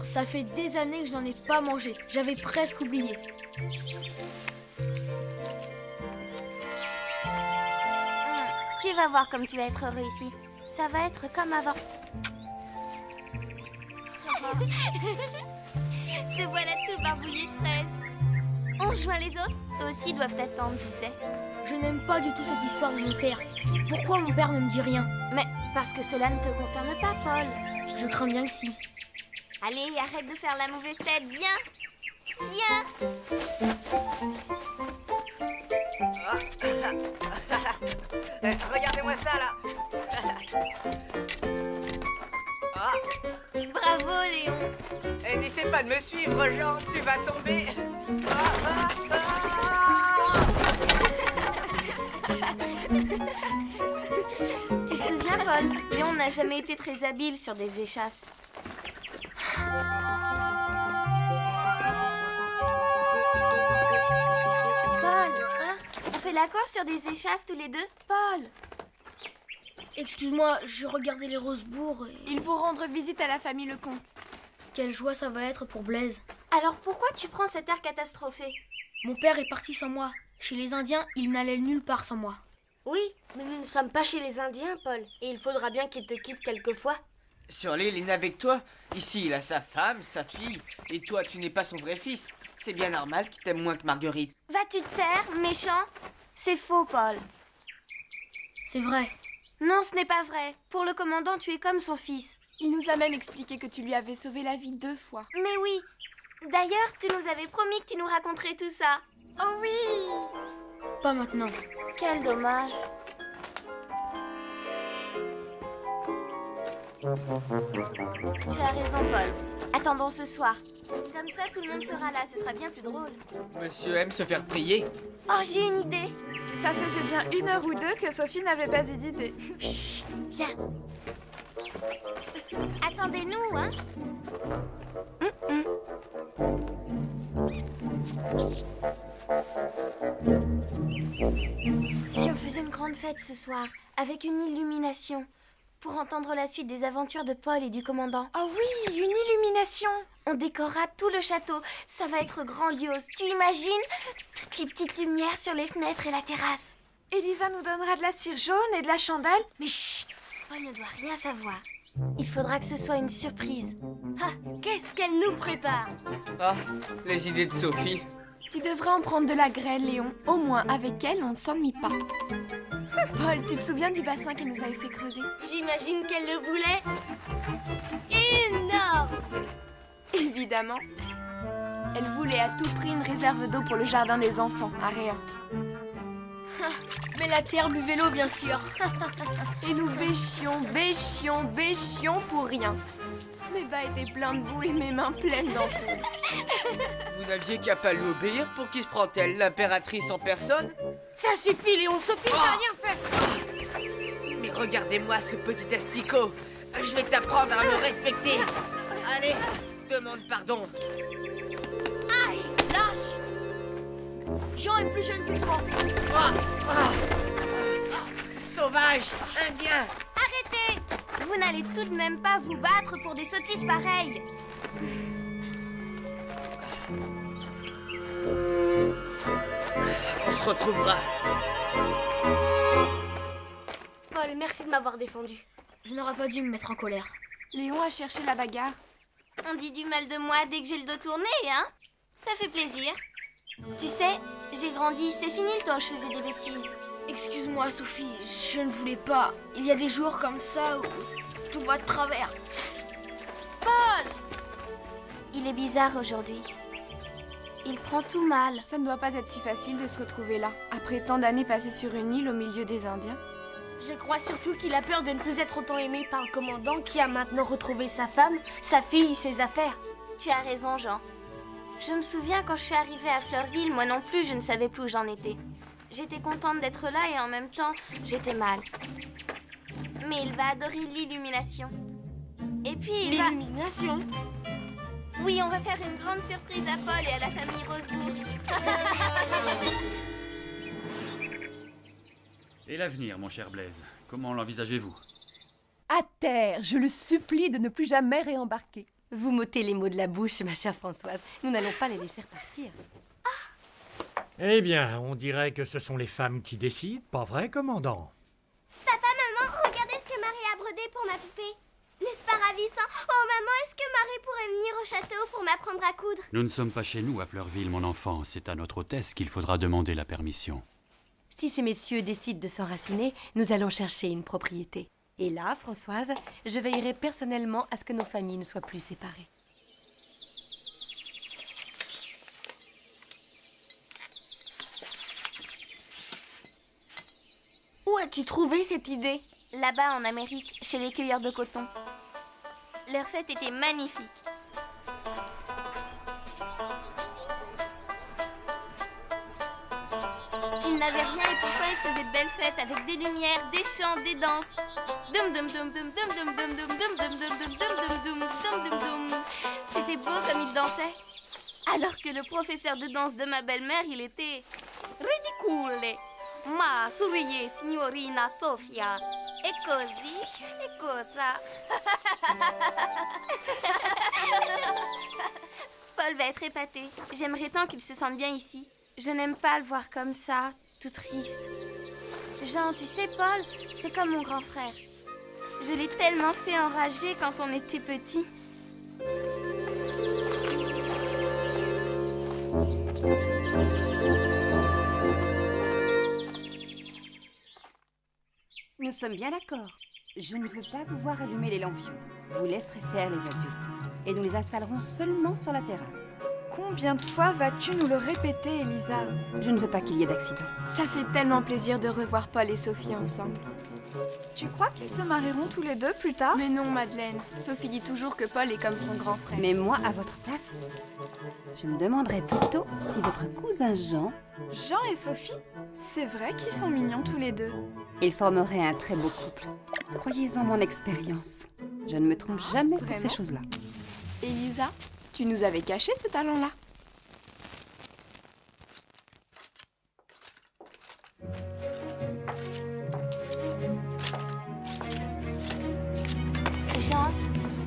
Ça fait des années que je n'en ai pas mangé. J'avais presque oublié. Tu vas voir comme tu vas être heureux ici. Ça va être comme avant. Te voilà tout barbouillé de fraises. On rejoint les autres. Eux aussi doivent t'attendre, tu sais. Je n'aime pas du tout cette histoire de notaire. Pourquoi mon père ne me dit rien? Mais parce que cela ne te concerne pas, Paul. Je crains bien que si. Allez, arrête de faire la mauvaise tête, viens. Viens. Regardez-moi ça, là. Bravo, Léon. Et n'essaie pas de me suivre, Jean, tu vas tomber. Tu te souviens, Paul? Léon n'a jamais été très habile sur des échasses. Paul, hein? On fait la course sur des échasses tous les deux? Paul! Excuse-moi, je regardais les Rosebourg et... Il faut rendre visite à la famille Lecomte. Quelle joie ça va être pour Blaise. Alors pourquoi tu prends cet air catastrophé? Mon père est parti sans moi. Chez les Indiens, il n'allait nulle part sans moi. Oui, mais nous ne sommes pas chez les Indiens, Paul. Et il faudra bien qu'ils te quittent quelquefois. Sur l'île, il n'est avec toi. Ici, il a sa femme, sa fille. Et toi, tu n'es pas son vrai fils. C'est bien normal qu'il t'aime moins que Marguerite. Vas-tu te taire, méchant? C'est faux, Paul. C'est vrai. Non, ce n'est pas vrai. Pour le commandant, tu es comme son fils. Il nous a même expliqué que tu lui avais sauvé la vie 2 fois. Mais oui. D'ailleurs, tu nous avais promis que tu nous raconterais tout ça. Oh oui! Pas maintenant. Quel dommage. Tu as raison, Paul. Attendons ce soir. Comme ça, tout le monde sera là. Ce sera bien plus drôle. Monsieur aime se faire prier. Oh, j'ai une idée. Ça faisait bien 1 heure ou 2 que Sophie n'avait pas eu d'idée. Chut, viens. Attendez-nous, hein. Si on faisait une grande fête ce soir, avec une illumination, pour entendre la suite des aventures de Paul et du commandant. Oh oui, une illumination. On décorera tout le château, ça va être grandiose. Tu imagines? Toutes les petites lumières sur les fenêtres et la terrasse. Elisa nous donnera de la cire jaune et de la chandelle. Mais chut, Paul ne doit rien savoir. Il faudra que ce soit une surprise. Ah, qu'est-ce qu'elle nous prépare? Ah, les idées de Sophie. Tu devrais en prendre de la grêle, Léon. Au moins, avec elle, on ne s'ennuie pas. Paul, tu te souviens du bassin qu'elle nous avait fait creuser? J'imagine qu'elle le voulait. Énorme! Évidemment. Elle voulait à tout prix une réserve d'eau pour le jardin des enfants, à Réan. Mais la terre buvait l'eau, bien sûr. Et nous bêchions pour rien. Mes bas étaient pleins de boue et mes mains pleines d'ampoules. Vous n'aviez qu'à pas lui obéir. Pour qui se prend-elle? L'impératrice en personne? Ça suffit, Léon. Sophie n'a rien fait. Mais regardez-moi ce petit asticot. Je vais t'apprendre à me respecter. Allez, demande pardon. Aïe, lâche. Jean est plus jeune que toi. Sauvage, indien. Arrêtez. Vous n'allez tout de même pas vous battre pour des sottises pareilles. On se retrouvera. Paul, merci de m'avoir défendu. Je n'aurais pas dû me mettre en colère. Léon a cherché la bagarre. On dit du mal de moi dès que j'ai le dos tourné, hein? Ça fait plaisir. Tu sais, j'ai grandi, c'est fini le temps où je faisais des bêtises. Excuse-moi, Sophie, je ne voulais pas. Il y a des jours comme ça où tout va de travers. Paul! Il est bizarre aujourd'hui. Il prend tout mal. Ça ne doit pas être si facile de se retrouver là, après tant d'années passées sur une île au milieu des Indiens. Je crois surtout qu'il a peur de ne plus être autant aimé par le commandant qui a maintenant retrouvé sa femme, sa fille, ses affaires. Tu as raison, Jean. Je me souviens quand je suis arrivée à Fleurville, moi non plus, je ne savais plus où j'en étais. J'étais contente d'être là et en même temps, j'étais mal. Mais il va adorer l'illumination. Et puis il va... L'illumination? Oui, on va faire une grande surprise à Paul et à la famille Rosebourg. Et l'avenir, mon cher Blaise, comment l'envisagez-vous? À terre, je le supplie de ne plus jamais réembarquer. Vous m'ôtez les mots de la bouche, ma chère Françoise. Nous n'allons pas les laisser repartir. Eh bien, on dirait que ce sont les femmes qui décident, pas vrai, commandant? Papa, maman, regardez ce que Marie a brodé pour ma poupée. N'est-ce pas ravissant? Oh maman, est-ce que Marie pourrait venir au château pour m'apprendre à coudre? Nous ne sommes pas chez nous à Fleurville, mon enfant. C'est à notre hôtesse qu'il faudra demander la permission. Si ces messieurs décident de s'enraciner, nous allons chercher une propriété. Et là, Françoise, je veillerai personnellement à ce que nos familles ne soient plus séparées. Où as-tu trouvé cette idée? Là-bas, en Amérique, chez les cueilleurs de coton. Leur fête était magnifique. Ils n'avaient rien et pourtant ils faisaient de belles fêtes avec des lumières, des chants, des danses. Dum dum dum dum dum dum dum dum dum dum dum dum dum dum dum dum dum. C'était beau comme ils dansaient. Alors que le professeur de danse de ma belle-mère, il était ridicule. Ma souriez, signorina Sofia. E così, e cosa. Paul va être épaté. J'aimerais tant qu'il se sente bien ici. Je n'aime pas le voir comme ça, tout triste. Jean, tu sais, Paul, c'est comme mon grand frère. Je l'ai tellement fait enrager quand on était petit. Nous sommes bien d'accord. Je ne veux pas vous voir allumer les lampions. Vous laisserez faire les adultes. Et nous les installerons seulement sur la terrasse. Combien de fois vas-tu nous le répéter, Elisa? Je ne veux pas qu'il y ait d'accident. Ça fait tellement plaisir de revoir Paul et Sophie ensemble. Tu crois qu'ils se marieront tous les deux plus tard? Mais non, Madeleine. Sophie dit toujours que Paul est comme son grand frère. Mais moi, à votre place, je me demanderais plutôt si votre cousin Jean... Jean et Sophie? C'est vrai qu'ils sont mignons tous les deux. Ils formeraient un très beau couple. Croyez-en mon expérience. Je ne me trompe jamais pour ces choses-là. Elisa, tu nous avais caché ce talent-là. Jean,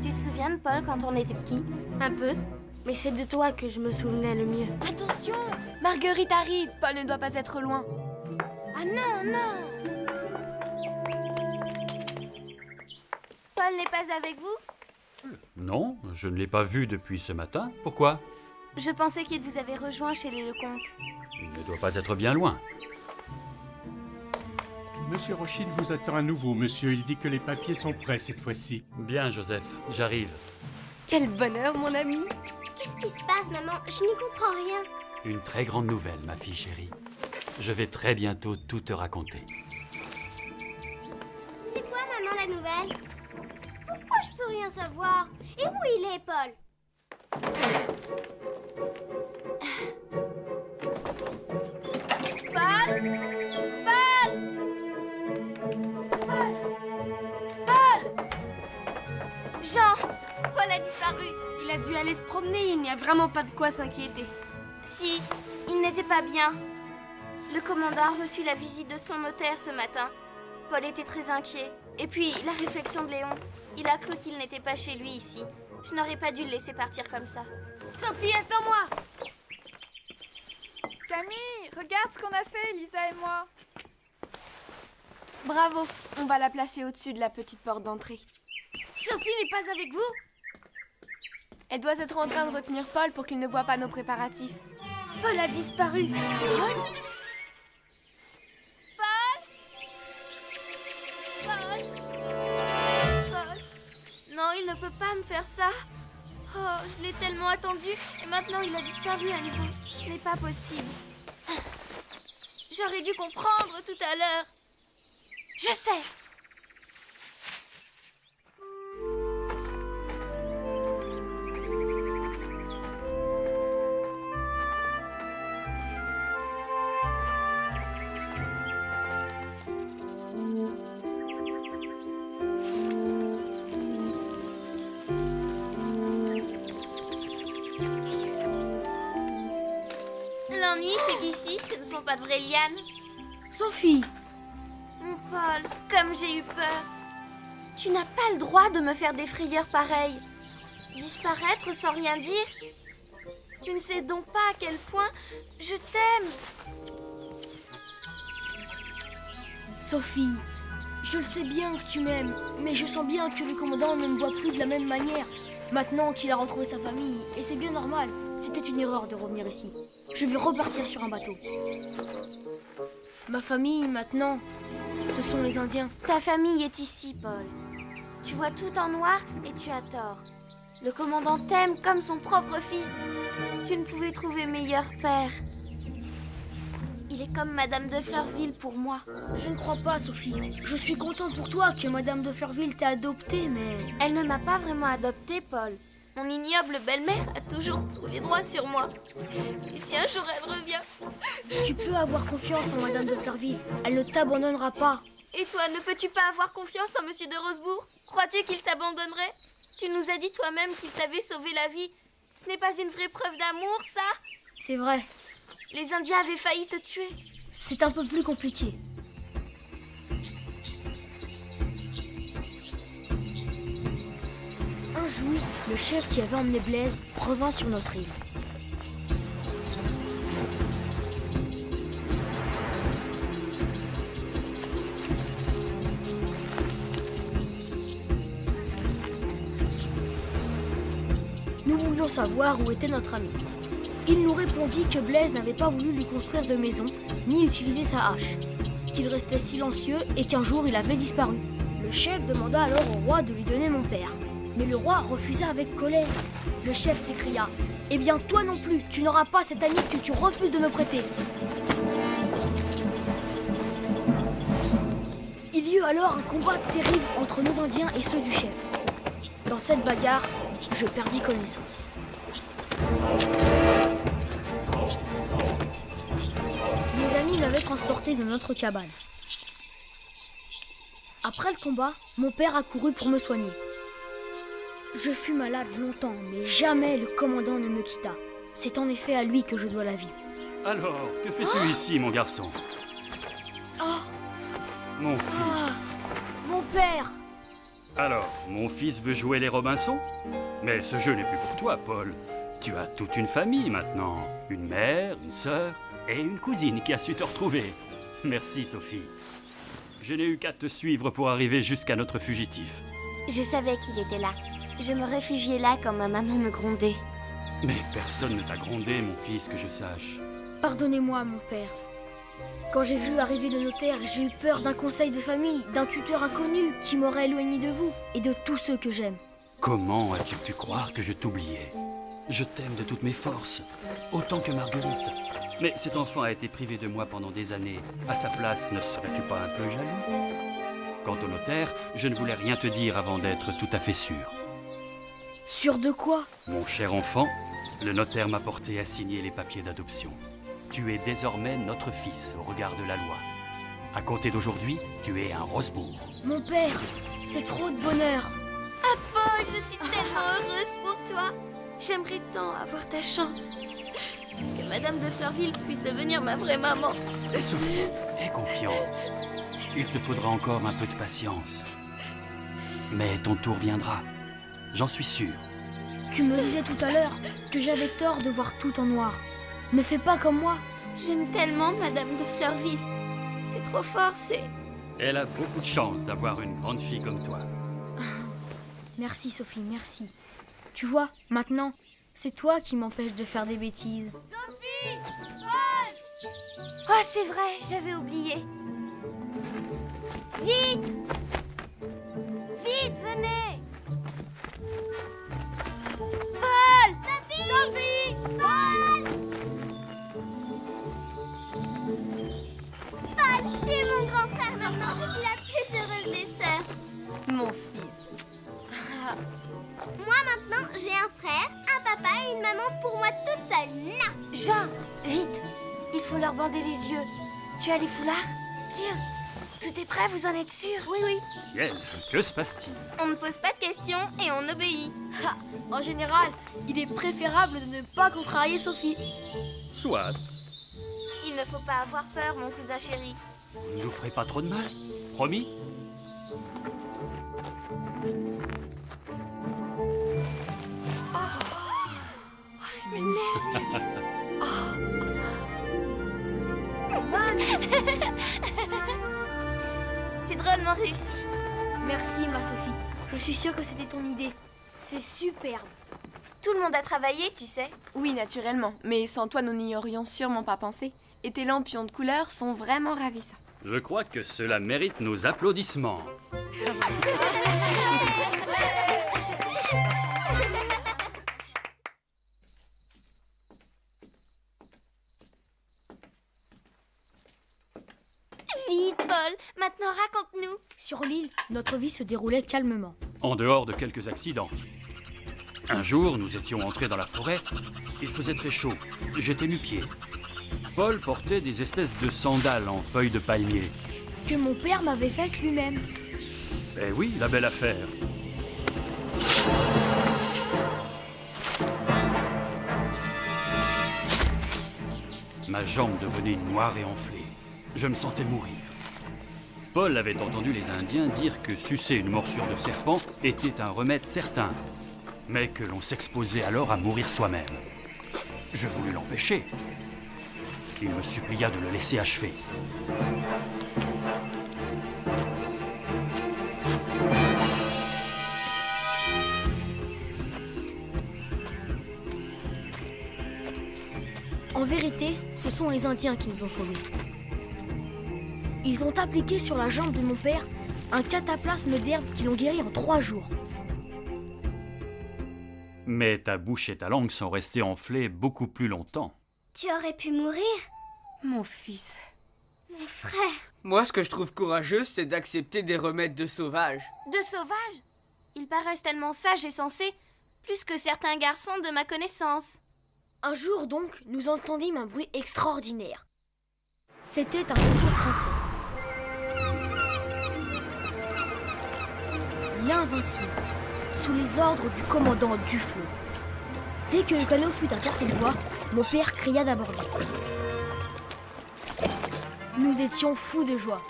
tu te souviens de Paul quand on était petit? Un peu, mais c'est de toi que je me souvenais le mieux. Attention! Marguerite arrive, Paul ne doit pas être loin. Ah non, non! Paul n'est pas avec vous? Non, je ne l'ai pas vu depuis ce matin. Pourquoi? Je pensais qu'il vous avait rejoint chez les Lecomte. Il ne doit pas être bien loin. Monsieur Rochine vous attend à nouveau, monsieur. Il dit que les papiers sont prêts cette fois-ci. Bien, Joseph, j'arrive. Quel bonheur, mon ami! Qu'est-ce qui se passe, maman? Je n'y comprends rien. Une très grande nouvelle, ma fille chérie. Je vais très bientôt tout te raconter. C'est quoi, maman, la nouvelle? Pourquoi je peux rien savoir? Et où il est, Paul? Paul! Paul! Paul! Paul! Jean! Paul a disparu. Il a dû aller se promener, il n'y a vraiment pas de quoi s'inquiéter. Si, il n'était pas bien. Le commandant a reçu la visite de son notaire ce matin. Paul était très inquiet. Et puis, la réflexion de Léon. Il a cru qu'il n'était pas chez lui ici. Je n'aurais pas dû le laisser partir comme ça. Sophie, attends-moi! Camille, regarde ce qu'on a fait, Elisa et moi. Bravo, on va la placer au-dessus de la petite porte d'entrée. Sophie n'est pas avec vous? Elle doit être en train de retenir Paul pour qu'il ne voit pas nos préparatifs. Paul a disparu. Paul? Paul? Paul? Non, il ne peut pas me faire ça. Oh, je l'ai tellement attendu et maintenant il a disparu à nouveau. Ce n'est pas possible. J'aurais dû comprendre tout à l'heure. Je sais. L'ennui, c'est qu'ici, ce ne sont pas de vraies lianes. Sophie! Mon Paul, comme j'ai eu peur. Tu n'as pas le droit de me faire des frayeurs pareilles. Disparaître sans rien dire. Tu ne sais donc pas à quel point je t'aime. Sophie, je le sais bien que tu m'aimes, mais je sens bien que le commandant ne me voit plus de la même manière. Maintenant qu'il a retrouvé sa famille, et c'est bien normal. C'était une erreur de revenir ici. Je vais repartir sur un bateau. Ma famille, maintenant, ce sont les Indiens. Ta famille est ici, Paul. Tu vois tout en noir et tu as tort. Le commandant t'aime comme son propre fils. Tu ne pouvais trouver meilleur père. Il est comme Madame de Fleurville pour moi. Je ne crois pas, Sophie. Je suis contente pour toi que Madame de Fleurville t'ait adoptée, mais... Elle ne m'a pas vraiment adoptée, Paul. Mon ignoble belle-mère a toujours tous les droits sur moi. Et si un jour elle revient... Tu peux avoir confiance en Madame de Fleurville. Elle ne t'abandonnera pas. Et toi, ne peux-tu pas avoir confiance en Monsieur de Rosebourg? Crois-tu qu'il t'abandonnerait? Tu nous as dit toi-même qu'il t'avait sauvé la vie. Ce n'est pas une vraie preuve d'amour, ça? C'est vrai. Les Indiens avaient failli te tuer. C'est un peu plus compliqué. Un jour, le chef qui avait emmené Blaise revint sur notre île. voulions savoir où était notre ami. Il nous répondit que Blaise n'avait pas voulu lui construire de maison, ni utiliser sa hache, qu'il restait silencieux et qu'un jour il avait disparu. Le chef demanda alors au roi de lui donner mon père. Mais le roi refusa avec colère. Le chef s'écria « Eh bien toi non plus, tu n'auras pas cet ami que tu refuses de me prêter !» Il y eut alors un combat terrible entre nos Indiens et ceux du chef. Dans cette bagarre, je perdis connaissance. Mes amis m'avaient transporté dans notre cabane. Après le combat, mon père accourut pour me soigner. Je fus malade longtemps, mais jamais le commandant ne me quitta. C'est en effet à lui que je dois la vie. Alors, que fais-tu ici, mon garçon? Oh, Mon fils. mon père! Alors, mon fils veut jouer les Robinson? Mais ce jeu n'est plus pour toi, Paul. Tu as toute une famille maintenant. Une mère, une sœur et une cousine qui a su te retrouver. Merci, Sophie. Je n'ai eu qu'à te suivre pour arriver jusqu'à notre fugitif. Je savais qu'il était là. Je me réfugiais là quand ma maman me grondait. Mais personne ne t'a grondé, mon fils, que je sache. Pardonnez-moi, mon père. Quand j'ai vu arriver le notaire, j'ai eu peur d'un conseil de famille, d'un tuteur inconnu qui m'aurait éloigné de vous et de tous ceux que j'aime. Comment as-tu pu croire que je t'oubliais? Je t'aime de toutes mes forces, autant que Marguerite. Mais cet enfant a été privé de moi pendant des années. À sa place, ne serais-tu pas un peu jaloux? Quant au notaire, je ne voulais rien te dire avant d'être tout à fait sûr. Sûr de quoi? Mon cher enfant, le notaire m'a porté à signer les papiers d'adoption. Tu es désormais notre fils au regard de la loi. À compter d'aujourd'hui, tu es un Rosebourg. Mon père, c'est trop de bonheur. Ah Paul, je suis tellement heureuse pour toi. J'aimerais tant avoir ta chance. Que Madame de Fleurville puisse devenir ma vraie maman. Sophie, aie confiance. Il te faudra encore un peu de patience. Mais ton tour viendra. J'en suis sûr. Tu me disais tout à l'heure que j'avais tort de voir tout en noir. Ne fais pas comme moi. J'aime tellement Madame de Fleurville. C'est trop fort, c'est... Elle a beaucoup de chance d'avoir une grande fille comme toi. Merci Sophie, merci. Tu vois, maintenant, c'est toi qui m'empêches de faire des bêtises. Sophie! Paul! Oh, c'est vrai, j'avais oublié. Vite! Vite, venez! Paul! Sophie! Sophie! Paul! Paul, tu es mon grand frère maintenant. Je suis la plus heureuse des sœurs. Mon fils. Moi maintenant, j'ai un frère, un papa et une maman pour moi toute seule. Non! Jean, vite! Il faut leur bander les yeux. Tu as les foulards? Tiens, tout est prêt, vous en êtes sûr? Oui, oui. Ciel, que se passe-t-il? On ne pose pas de questions et on obéit. En général, il est préférable de ne pas contrarier Sophie. Soit. Il ne faut pas avoir peur, mon cousin chéri. Vous ne nous ferez pas trop de mal, promis? C'est magnifique. C'est drôlement réussi. Merci, ma Sophie. Je suis sûre que c'était ton idée. C'est superbe. Tout le monde a travaillé, tu sais. Oui, naturellement. Mais sans toi, nous n'y aurions sûrement pas pensé. Et tes lampions de couleur sont vraiment ravissants. Je crois que cela mérite nos applaudissements. Vite, Paul. Maintenant, raconte-nous. Sur l'île, notre vie se déroulait calmement. En dehors de quelques accidents. Un jour, nous étions entrés dans la forêt. Il faisait très chaud. J'étais nu-pied. Paul portait des espèces de sandales en feuilles de palmier. Que mon père m'avait faites lui-même. Eh oui, la belle affaire. Ma jambe devenait noire et enflée. Je me sentais mourir. Paul avait entendu les Indiens dire que sucer une morsure de serpent était un remède certain, mais que l'on s'exposait alors à mourir soi-même. Je voulus l'empêcher. Il me supplia de le laisser achever. En vérité, ce sont les Indiens qui nous ont sauvés. Ils ont appliqué sur la jambe de mon père un cataplasme d'herbe qui l'ont guéri en 3 jours. Mais ta bouche et ta langue sont restées enflées beaucoup plus longtemps. Tu aurais pu mourir. Mon fils. Mon frère. Moi, ce que je trouve courageux, c'est d'accepter des remèdes de sauvages. De sauvages? Ils paraissent tellement sages et sensés, plus que certains garçons de ma connaissance. Un jour donc, nous entendîmes un bruit extraordinaire. C'était un vaisseau français. L'Invincible, sous les ordres du commandant Duflo. Dès que le canot fut à portée de voix, mon père cria d'aborder. Nous étions fous de joie.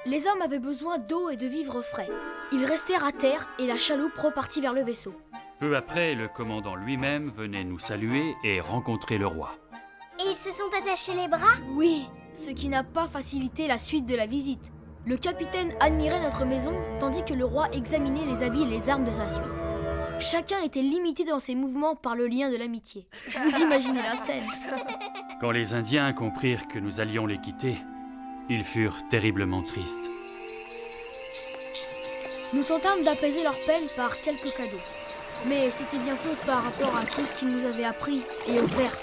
Les hommes avaient besoin d'eau et de vivres frais. Ils restèrent à terre et la chaloupe repartit vers le vaisseau. Peu après, le commandant lui-même venait nous saluer et rencontrer le roi. Et ils se sont attachés les bras? Oui, ce qui n'a pas facilité la suite de la visite. Le capitaine admirait notre maison, tandis que le roi examinait les habits et les armes de sa suite. Chacun était limité dans ses mouvements par le lien de l'amitié. Vous imaginez la scène. Quand les Indiens comprirent que nous allions les quitter, ils furent terriblement tristes. Nous tentâmes d'apaiser leur peine par quelques cadeaux. Mais c'était bien peu par rapport à tout ce qu'ils nous avaient appris et offert.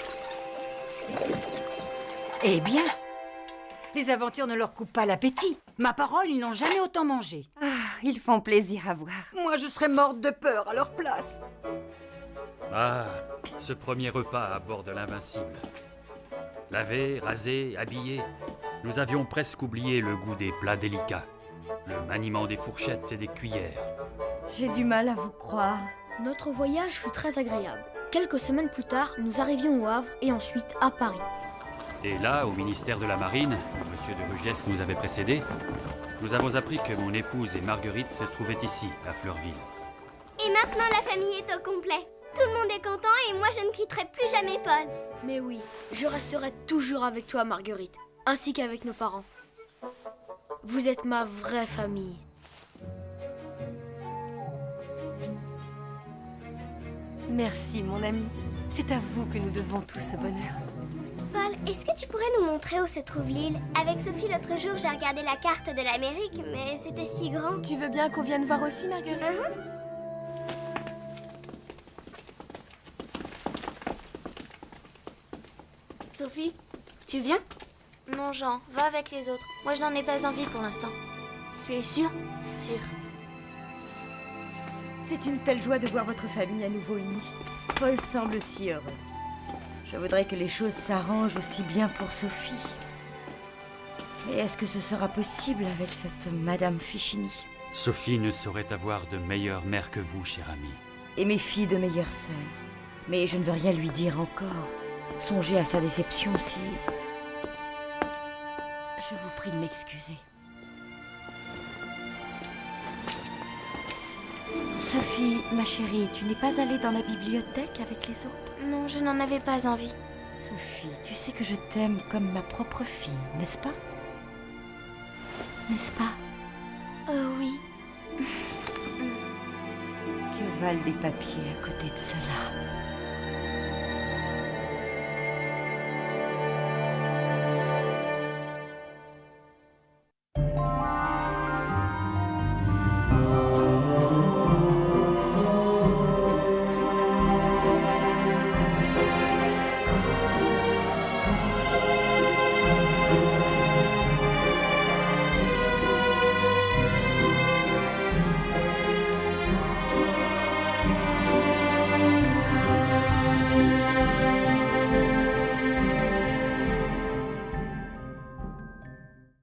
Eh bien, les aventures ne leur coupent pas l'appétit. Ma parole, ils n'ont jamais autant mangé. Ah, ils font plaisir à voir. Moi, je serais morte de peur à leur place. Ah, ce premier repas à bord de l'Invincible. Lavé, rasé, habillé, nous avions presque oublié le goût des plats délicats, le maniement des fourchettes et des cuillères. J'ai du mal à vous croire. Notre voyage fut très agréable. Quelques semaines plus tard, nous arrivions au Havre et ensuite à Paris. Et là, au ministère de la Marine, où M. de Rugès nous avait précédés, nous avons appris que mon épouse et Marguerite se trouvaient ici, à Fleurville. Et maintenant, la famille est au complet. Tout le monde est content et moi, je ne quitterai plus jamais Paul. Mais oui, je resterai toujours avec toi, Marguerite, ainsi qu'avec nos parents. Vous êtes ma vraie famille. Merci, mon ami. C'est à vous que nous devons tout ce bonheur. Paul, est-ce que tu pourrais nous montrer où se trouve l'île? Avec Sophie, l'autre jour, j'ai regardé la carte de l'Amérique, mais c'était si grand. Tu veux bien qu'on vienne voir aussi, Marguerite? Sophie, tu viens? Non, Jean, va avec les autres. Moi, je n'en ai pas envie pour l'instant. Tu es sûre? Sûre. C'est une telle joie de voir votre famille à nouveau unie. Paul semble si heureux. Je voudrais que les choses s'arrangent aussi bien pour Sophie. Mais est-ce que ce sera possible avec cette Madame Fichini? Sophie ne saurait avoir de meilleure mère que vous, cher ami. Et mes filles de meilleures sœurs. Mais je ne veux rien lui dire encore. Songez à sa déception si... Je vous prie de m'excuser. Sophie, ma chérie, tu n'es pas allée dans la bibliothèque avec les autres? Non, je n'en avais pas envie. Sophie, tu sais que je t'aime comme ma propre fille, n'est-ce pas? N'est-ce pas? Oui. Que valent des papiers à côté de cela?